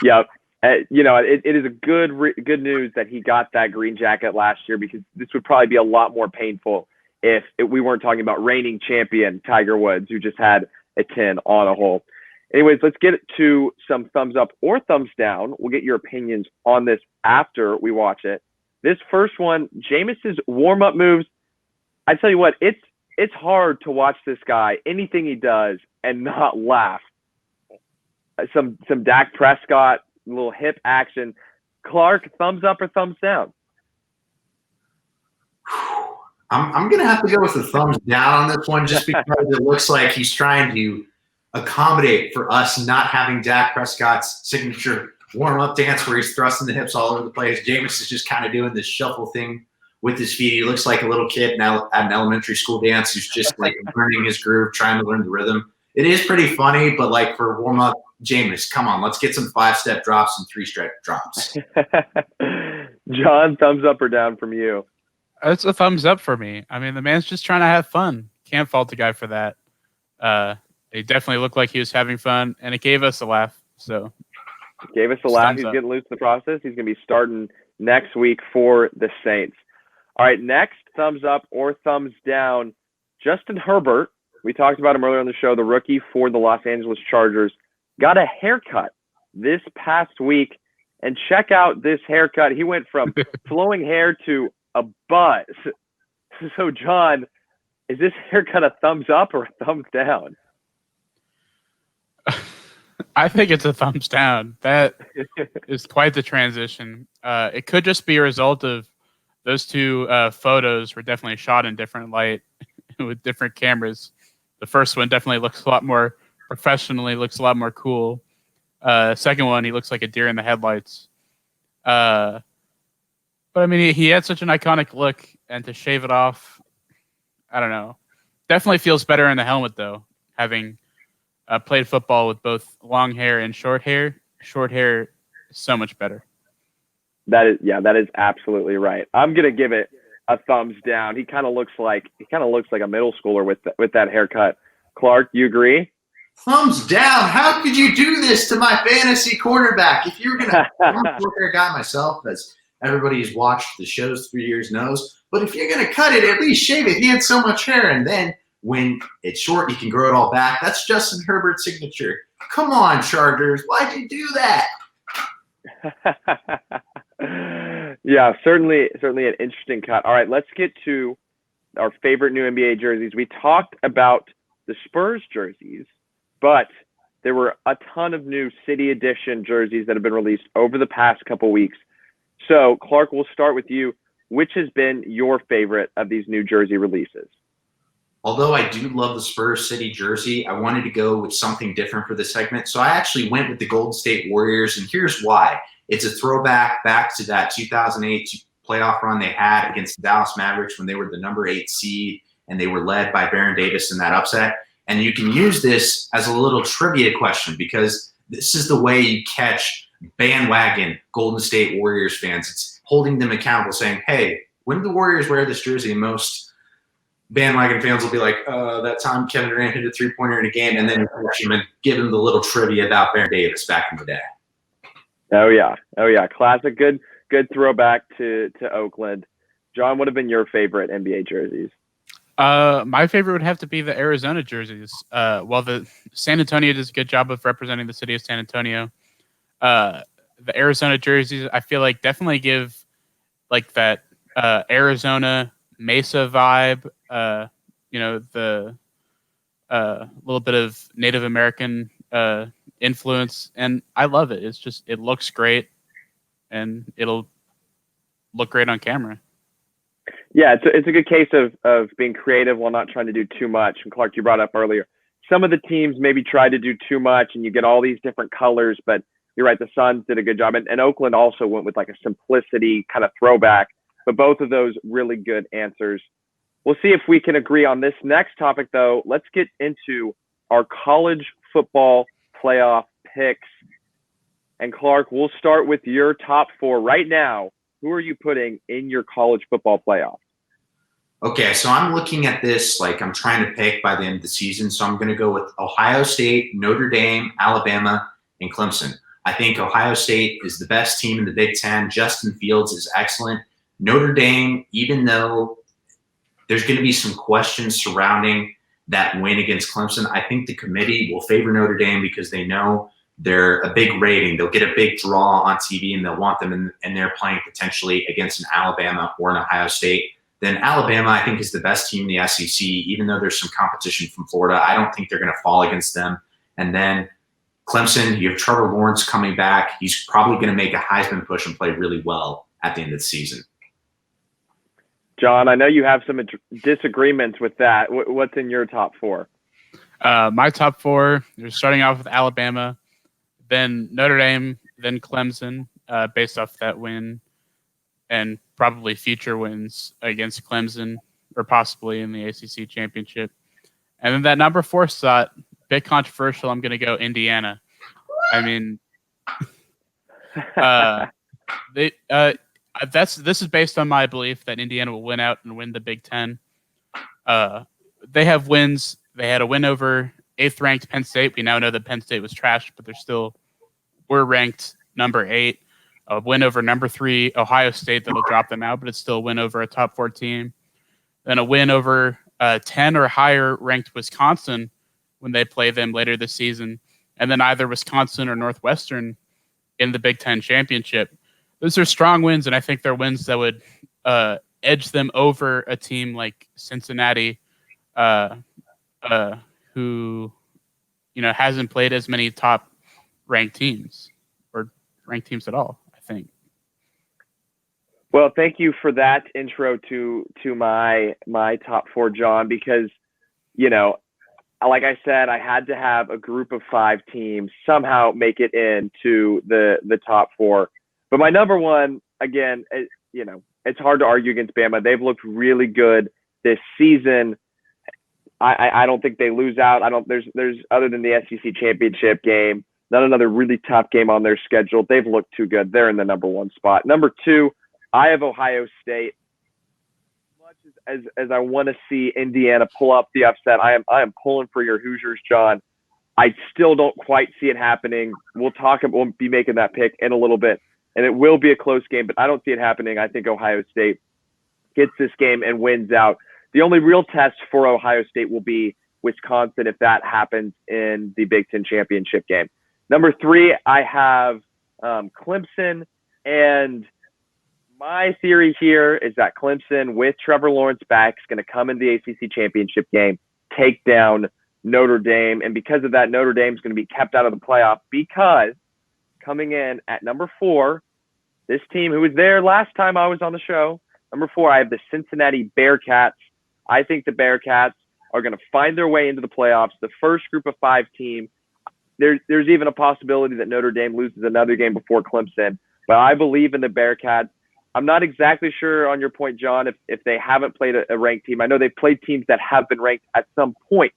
Yep. It is a good news that he got that green jacket last year because this would probably be a lot more painful if we weren't talking about reigning champion Tiger Woods, who just had a 10 on a hole. Anyways, let's get to some thumbs up or thumbs down. We'll get your opinions on this after we watch it. This first one, Jameis's warm-up moves. I tell you what, it's hard to watch this guy, anything he does, and not laugh. Some Dak Prescott, little hip action. Clark, thumbs up or thumbs down? I'm going to have to go with a thumbs down on this one just because it looks like he's trying to accommodate for us not having Dak Prescott's signature warm-up dance where he's thrusting the hips all over the place. Jameis is just kind of doing this shuffle thing with his feet. He looks like a little kid now at an elementary school dance who's just like learning his groove, trying to learn the rhythm. It is pretty funny, but like for warm-up, Jameis, come on, let's get some 5-step drops and 3-step drops. John, thumbs up or down from you? It's a thumbs up for me. I mean, the man's just trying to have fun. Can't fault the guy for that. It definitely looked like he was having fun, and it gave us a laugh. So, gave us a laugh. He's getting loose in the process. He's going to be starting next week for the Saints. All right, next, thumbs up or thumbs down. Justin Herbert, we talked about him earlier on the show, the rookie for the Los Angeles Chargers, got a haircut this past week. And check out this haircut. He went from flowing hair to a buzz. So, John, is this haircut a thumbs up or a thumbs down? I think it's a thumbs down. That is quite the transition. It could just be a result of those two photos were definitely shot in different light with different cameras. The first one definitely looks a lot more professionally, looks a lot more cool. Second one, he looks like a deer in the headlights. But I mean, he had such an iconic look, and to shave it off, I don't know. Definitely feels better in the helmet, though, having played football with both long hair and short hair. Short hair is so much better. That is absolutely right. I'm gonna give it a thumbs down. He kind of looks like a middle schooler with that haircut. Clark, you agree? Thumbs down. How could you do this to my fantasy quarterback? If you're gonna, I'm a short hair guy myself, as Everybody who's watched the shows for years knows. But if you're going to cut it, at least shave it. He had so much hair. And then when it's short, you can grow it all back. That's Justin Herbert's signature. Come on, Chargers. Why'd you do that? Yeah, certainly an interesting cut. All right, let's get to our favorite new NBA jerseys. We talked about the Spurs jerseys, but there were a ton of new City Edition jerseys that have been released over the past couple weeks. So, Clark, we'll start with you. Which has been your favorite of these new jersey releases? Although I do love the Spurs City jersey, I wanted to go with something different for this segment. So I actually went with the Golden State Warriors, and here's why. It's a throwback back to that 2008 playoff run they had against the Dallas Mavericks when they were the number 8 seed and they were led by Baron Davis in that upset. And you can use this as a little trivia question because this is the way you catch bandwagon Golden State Warriors fans. It's holding them accountable, saying, hey, when did the Warriors wear this jersey? And most bandwagon fans will be like, that time Kevin Durant hit a three-pointer in a game, and then give him the little trivia about Baron Davis back in the day. Oh yeah, classic, good throwback to Oakland. John, what have been your favorite NBA jerseys? My favorite would have to be the Arizona jerseys. While the San Antonio does a good job of representing the city of San Antonio, the Arizona jerseys I feel like definitely give like that Arizona Mesa vibe. The little bit of Native American influence, and I love it. It looks great, and it'll look great on camera. Yeah, it's a good case of being creative while not trying to do too much. And Clark, you brought up earlier, some of the teams maybe try to do too much, and you get all these different colors. But you're right, the Suns did a good job, and Oakland also went with like a simplicity kind of throwback. But both of those really good answers. We'll see if we can agree on this next topic, though. Let's get into our college football playoff picks. And Clark, we'll start with your top 4 right now. Who are you putting in your college football playoff? Okay, so I'm looking at this like I'm trying to pick by the end of the season. So I'm going to go with Ohio State, Notre Dame, Alabama, and Clemson. I think Ohio State is the best team in the Big Ten. Justin Fields is excellent. Notre Dame, even though there's going to be some questions surrounding that win against Clemson, I think the committee will favor Notre Dame because they know they're a big rating. They'll get a big draw on TV, and they'll want them, and they're playing potentially against an Alabama or an Ohio State. Then Alabama, I think, is the best team in the SEC, even though there's some competition from Florida. I don't think they're going to fall against them. And then Clemson, you have Trevor Lawrence coming back. He's probably going to make a Heisman push and play really well at the end of the season. John, I know you have some disagreements with that. What's in your top 4? My top 4, you're starting off with Alabama, then Notre Dame, then Clemson, based off that win, and probably future wins against Clemson, or possibly in the ACC championship. And then that number 4 slot, bit controversial, I'm going to go Indiana. I mean, this is based on my belief that Indiana will win out and win the Big Ten. They have wins. They had a win over 8th-ranked Penn State. We now know that Penn State was trashed, but we're ranked number 8. A win over number 3 Ohio State that'll drop them out, but it's still a win over a top 4 team. Then a win over 10 or higher ranked Wisconsin when they play them later this season, and then either Wisconsin or Northwestern in the Big Ten championship. Those are strong wins, and I think they're wins that would edge them over a team like Cincinnati, who hasn't played as many top-ranked teams or ranked teams at all, I think. Well, thank you for that intro to my top 4, John, because, like I said, I had to have a group of 5 teams somehow make it into the top 4. But my number 1, again, it's hard to argue against Bama. They've looked really good this season. I don't think they lose out. There's other than the SEC championship game, not another really tough game on their schedule. They've looked too good. They're in the number 1 spot. Number 2, I have Ohio State. As much as I want to see Indiana pull up the upset, I am pulling for your Hoosiers, John. I still don't quite see it happening. We'll be making that pick in a little bit. and it will be a close game, but I don't see it happening. I think Ohio State gets this game and wins out. The only real test for Ohio State will be Wisconsin if that happens in the Big Ten championship game. Number 3, I have Clemson, and my theory here is that Clemson, with Trevor Lawrence back, is going to come in the ACC championship game, take down Notre Dame, and because of that, Notre Dame is going to be kept out of the playoff because coming in at number 4, this team who was there last time I was on the show, number 4, I have the Cincinnati Bearcats. I think the Bearcats are going to find their way into the playoffs, the first group of 5 team. There's even a possibility that Notre Dame loses another game before Clemson, but I believe in the Bearcats. I'm not exactly sure on your point, John, if they haven't played a ranked team. I know they've played teams that have been ranked at some point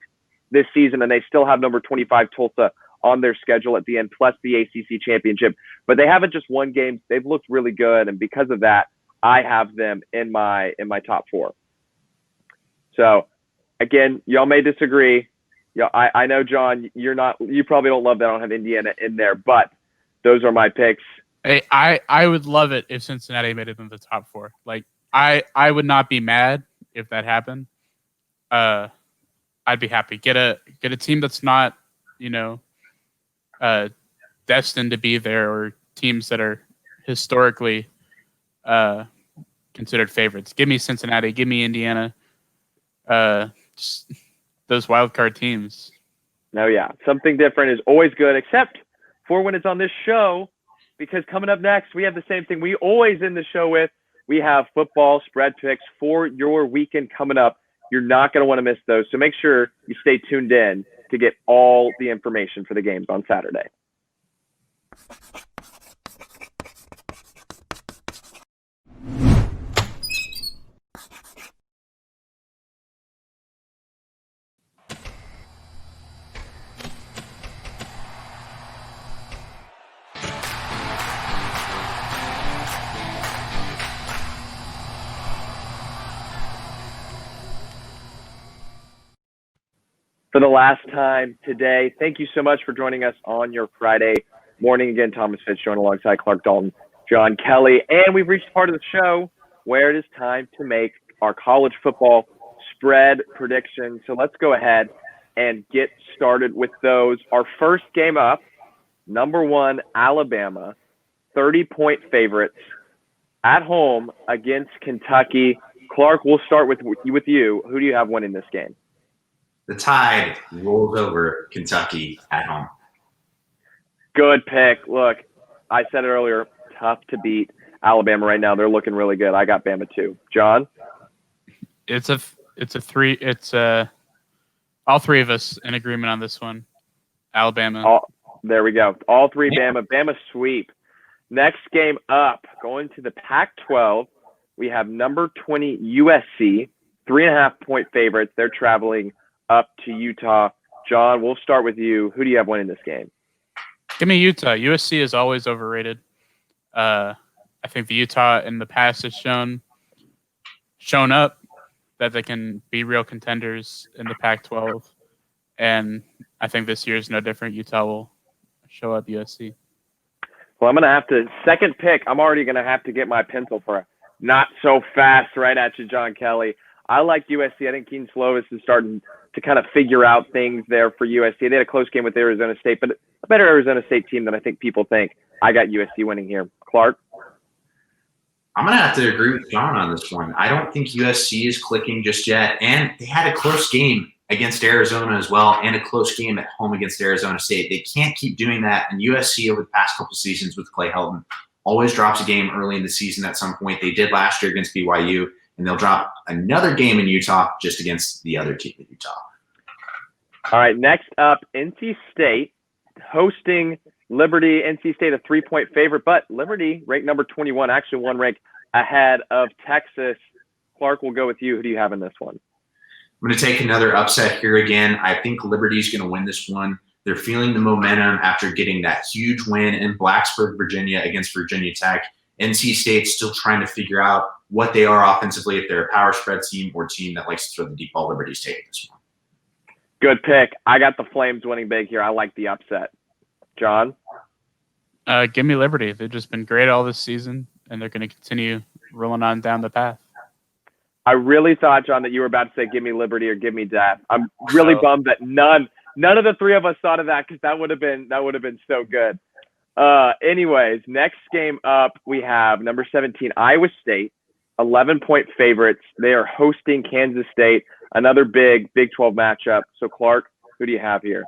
this season, and they still have number 25 Tulsa on their schedule at the end, plus the ACC championship. But they haven't just won games. They've looked really good, and because of that, I have them in my top 4. So, again, y'all may disagree. Yeah, I know, John, you probably don't love that I don't have Indiana in there, but those are my picks. Hey, I would love it if Cincinnati made it in the top 4. Like, I would not be mad if that happened. I'd be happy. Get a team that's not, destined to be there, or teams that are historically considered favorites. Give me Cincinnati. Give me Indiana. Just those wild card teams. No, yeah. Something different is always good, except for when it's on this show, because coming up next, we have the same thing we always end the show with. We have football spread picks for your weekend coming up. You're not going to want to miss those. So make sure you stay tuned in to get all the information for the games on Saturday. For the last time today, thank you so much for joining us on your Friday morning. Again, Thomas Fitz joined alongside Clark Dalton, John Kelly, and we've reached part of the show where it is time to make our college football spread predictions. So let's go ahead and get started with those. Our first game up, number 1, Alabama, 30-point favorites at home against Kentucky. Clark, we'll start with you. Who do you have winning this game? The Tide rolls over Kentucky at home. Good pick. Look, I said it earlier, tough to beat Alabama right now. They're looking really good. I got Bama too. John? It's all 3 of us in agreement on this one. Alabama. There we go. All 3 Bama. Bama sweep. Next game up, going to the Pac-12, we have number 20 USC, 3.5-point favorites. They're traveling up to Utah. John, we'll start with you. Who do you have winning this game? Give me Utah. USC is always overrated. I think the Utah in the past has shown up that they can be real contenders in the Pac-12, and I think this year is no different. Utah will show up USC. Well, I'm going to have to – second pick, I'm already going to have to get my pencil for a not so fast right at you, John Kelly. I like USC. I think Keaton Slovis is starting to kind of figure out things there for USC. They had a close game with Arizona State, but a better Arizona State team than I think people think. I got USC winning here. Clark? I'm going to have to agree with John on this one. I don't think USC is clicking just yet, and they had a close game against Arizona as well, and a close game at home against Arizona State. They can't keep doing that, and USC over the past couple seasons with Clay Helton always drops a game early in the season at some point. They did last year against BYU, and they'll drop another game in Utah just against the other team in Utah. All right, next up, NC State hosting Liberty. NC State a 3-point favorite, but Liberty ranked number 21, actually 1 rank ahead of Texas. Clark, we'll go with you. Who do you have in this one? I'm going to take another upset here again. I think Liberty's going to win this one. They're feeling the momentum after getting that huge win in Blacksburg, Virginia against Virginia Tech. NC State's still trying to figure out what they are offensively, if they're a power spread team or team that likes to throw the deep ball. Liberty's taking this one. Good pick. I got the Flames winning big here. I like the upset. John? Give me Liberty. They've just been great all this season, and they're going to continue rolling on down the path. I really thought, John, that you were about to say "Give me Liberty" or "Give me Death." I'm really bummed that none of the three of us thought of that, because that would have been so good. Anyways, next game up, we have number 17 Iowa State, 11-point favorites. They are hosting Kansas State, another big Big 12 matchup. So, Clark, who do you have here?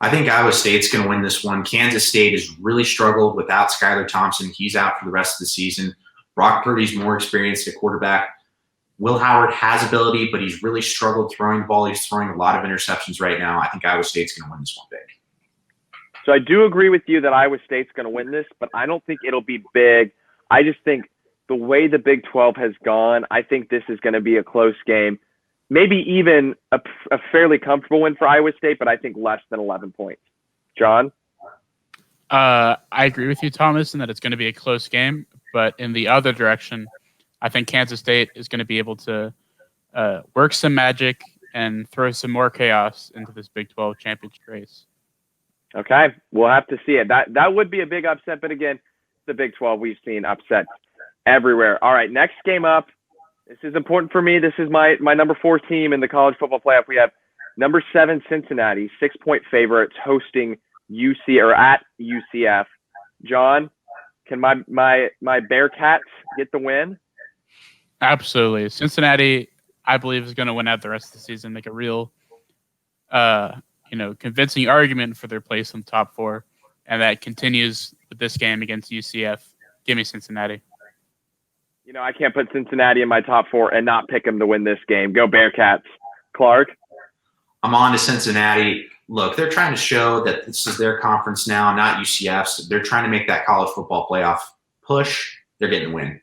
I think Iowa State's going to win this one. Kansas State has really struggled without Skylar Thompson. He's out for the rest of the season. Brock Purdy's more experienced at quarterback. Will Howard has ability, but he's really struggled throwing the ball. He's throwing a lot of interceptions right now. I think Iowa State's going to win this one big. So I do agree with you that Iowa State's going to win this, but I don't think it'll be big. I just think the way the Big 12 has gone, I think this is going to be a close game. Maybe even a fairly comfortable win for Iowa State, but I think less than 11 points. John? I agree with you, Thomas, in that it's going to be a close game. But in the other direction, I think Kansas State is going to be able to work some magic and throw some more chaos into this Big 12 championship race. Okay, we'll have to see it. That would be a big upset, but again, the Big 12, we've seen upsets everywhere. All right, next game up. This is important for me. This is my number 4 team in the college football playoff. We have number 7 Cincinnati, 6-point favorites, hosting at UCF. John, can my Bearcats get the win? Absolutely. Cincinnati, I believe, is going to win out the rest of the season, make a real convincing argument for their place in the top 4, and that continues with this game against UCF. Give me Cincinnati. I can't put Cincinnati in my top 4 and not pick them to win this game. Go Bearcats. Clark? I'm on to Cincinnati. Look, they're trying to show that this is their conference now, not UCF's. They're trying to make that college football playoff push. They're getting the win.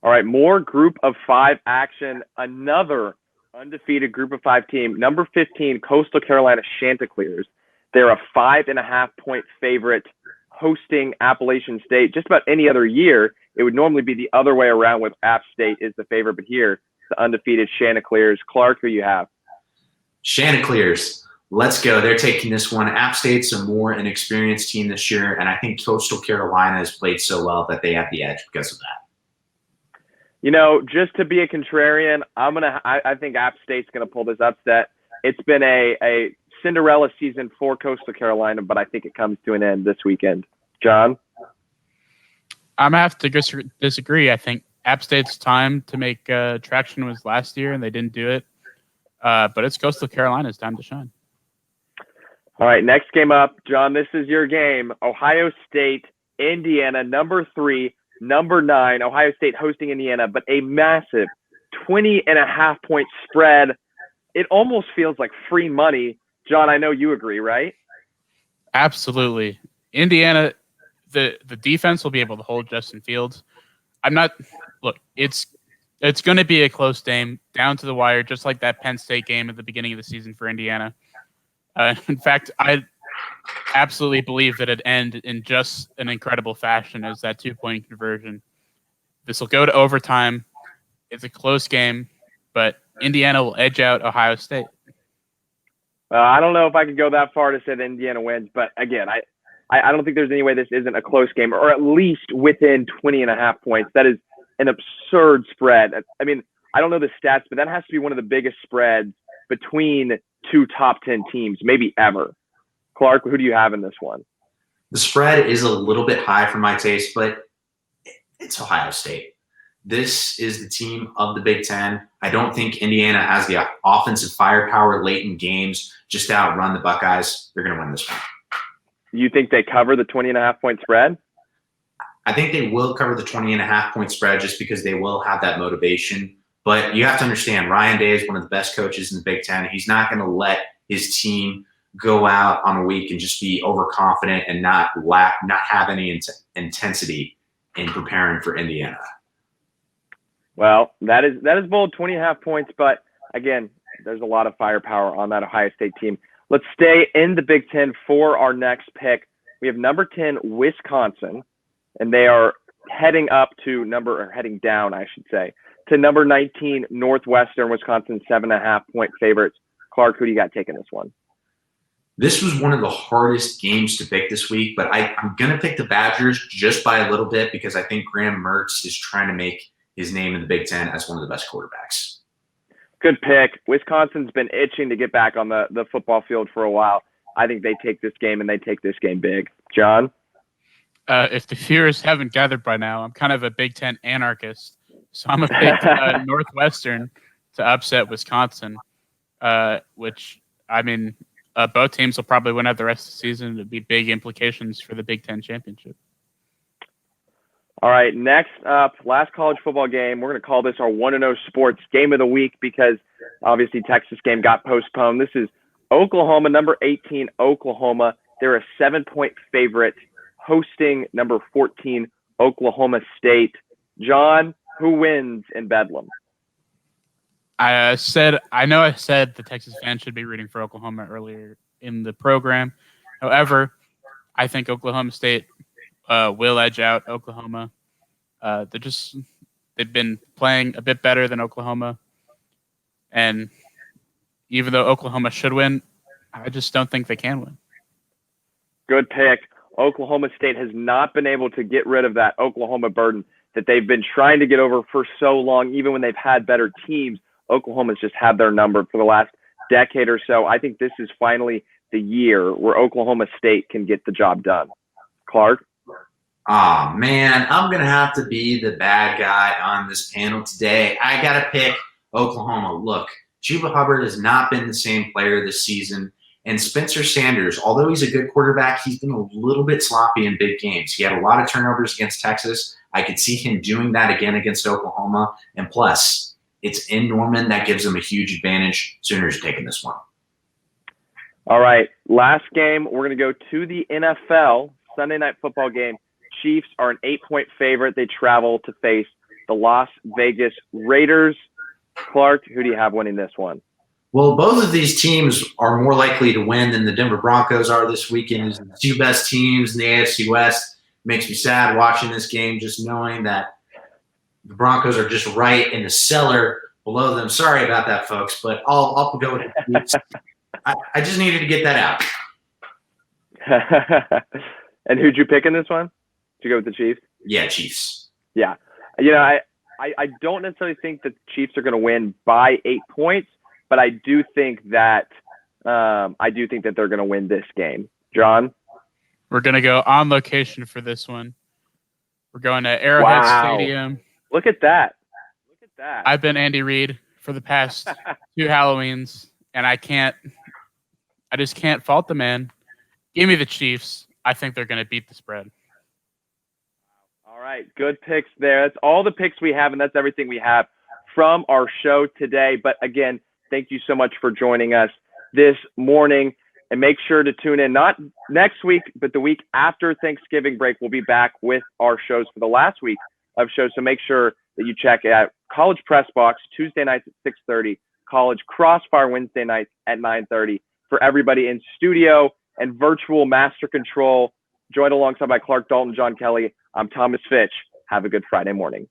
All right, more group of 5 action. Another undefeated group of 5 team. Number 15, Coastal Carolina Chanticleers. They're a 5.5-point favorite hosting Appalachian State. Just about any other year, it would normally be the other way around with App State is the favorite, but here, the undefeated Chanticleers. Clark, who you have? Chanticleers. Let's go. They're taking this one. App State's a more inexperienced team this year, and I think Coastal Carolina has played so well that they have the edge because of that. Just to be a contrarian, I think App State's gonna pull this upset. It's been a Cinderella season for Coastal Carolina, but I think it comes to an end this weekend. John? I'm gonna have to disagree. I think App State's time to make traction was last year, and they didn't do it. But it's Coastal Carolina's time to shine. All right, next game up, John. This is your game. Ohio State, Indiana, number 3. Number 9, Ohio State hosting Indiana, but a massive 20.5-point spread. It almost feels like free money. John, I know you agree, right? Absolutely. Indiana, the defense will be able to hold Justin Fields. It's going to be a close game, down to the wire, just like that Penn State game at the beginning of the season for Indiana. In fact, I absolutely believe that it end in just an incredible fashion as that 2-point conversion. This will go to overtime. It's a close game, but Indiana will edge out Ohio State. I don't know if I could go that far to say that Indiana wins, but again, I don't think there's any way this isn't a close game, or at least within 20.5 points. That is an absurd spread. I mean, I don't know the stats, but that has to be one of the biggest spreads between 2 top 10 teams, maybe ever. Clark, who do you have in this one? The spread is a little bit high for my taste, but it's Ohio State. This is the team of the Big Ten. I don't think Indiana has the offensive firepower late in games just to outrun the Buckeyes. They're going to win this one. You think they cover the 20.5-point spread? I think they will cover the 20.5-point spread just because they will have that motivation. But you have to understand, Ryan Day is one of the best coaches in the Big Ten. He's not going to let his team go out on a week and just be overconfident and not have any intensity in preparing for Indiana. Well, that is bold, 20.5 points, but again, there's a lot of firepower on that Ohio State team. Let's stay in the Big Ten for our next pick. We have number 10, Wisconsin, and they are heading down, I should say, to number 19, Northwestern Wisconsin, 7.5-point favorites. Clark, who do you got taking this one? This was one of the hardest games to pick this week, but I'm going to pick the Badgers just by a little bit because I think Graham Mertz is trying to make his name in the Big Ten as one of the best quarterbacks. Good pick. Wisconsin's been itching to get back on the football field for a while. I think they take this game, and they take this game big. John? If the viewers haven't gathered by now, I'm kind of a Big Ten anarchist. So I'm a big Northwestern to upset Wisconsin, which, I mean, both teams will probably win out the rest of the season. It'd be big implications for the Big Ten championship. All right, next up, last college football game. We're going to call this our 1-0 Sports Game of the Week because obviously Texas game got postponed. This is Oklahoma, number 18, Oklahoma. They're a 7-point favorite hosting number 14, Oklahoma State. John, who wins in Bedlam? I said the Texas fans should be rooting for Oklahoma earlier in the program. However, I think Oklahoma State will edge out Oklahoma. They've been playing a bit better than Oklahoma, and even though Oklahoma should win, I just don't think they can win. Good pick. Oklahoma State has not been able to get rid of that Oklahoma burden that they've been trying to get over for so long. Even when they've had better teams, Oklahoma's just had their number for the last decade or so. I think this is finally the year where Oklahoma State can get the job done. Clark? Oh, man, I'm going to have to be the bad guy on this panel today. I got to pick Oklahoma. Look, Chuba Hubbard has not been the same player this season. And Spencer Sanders, although he's a good quarterback, he's been a little bit sloppy in big games. He had a lot of turnovers against Texas. I could see him doing that again against Oklahoma. And plus, it's in Norman. That gives him a huge advantage. Sooners taking this one. All right, last game. We're going to go to the NFL Sunday night football game. Chiefs are an 8-point favorite. They travel to face the Las Vegas Raiders. Clark, who do you have winning this one? Well, both of these teams are more likely to win than the Denver Broncos are this weekend. These are the two best teams in the AFC West. Makes me sad watching this game, just knowing that the Broncos are just right in the cellar below them. Sorry about that, folks, but I'll go with the Chiefs. I just needed to get that out. And who'd you pick in this one? Did you go with the Chiefs? Yeah, Chiefs. Yeah. You know, I don't necessarily think the Chiefs are going to win by 8 points, but I do think that they're going to win this game. John? We're going to go on location for this one. We're going to Arrowhead Stadium. Look at that. I've been Andy Reid for the past 2 Halloweens, and I just can't fault the man. Give me the Chiefs. I think they're going to beat the spread. All right, good picks there. That's all the picks we have, and that's everything we have from our show today. But again, thank you so much for joining us this morning. And make sure to tune in, not next week, but the week after Thanksgiving break. We'll be back with our shows for the last week of shows. So make sure that you check out College Press Box Tuesday nights at 6:30, College Crossfire Wednesday nights at 9:30. For everybody in studio and virtual master control, joined alongside by Clark Dalton, John Kelly, I'm Thomas Fitch. Have a good Friday morning.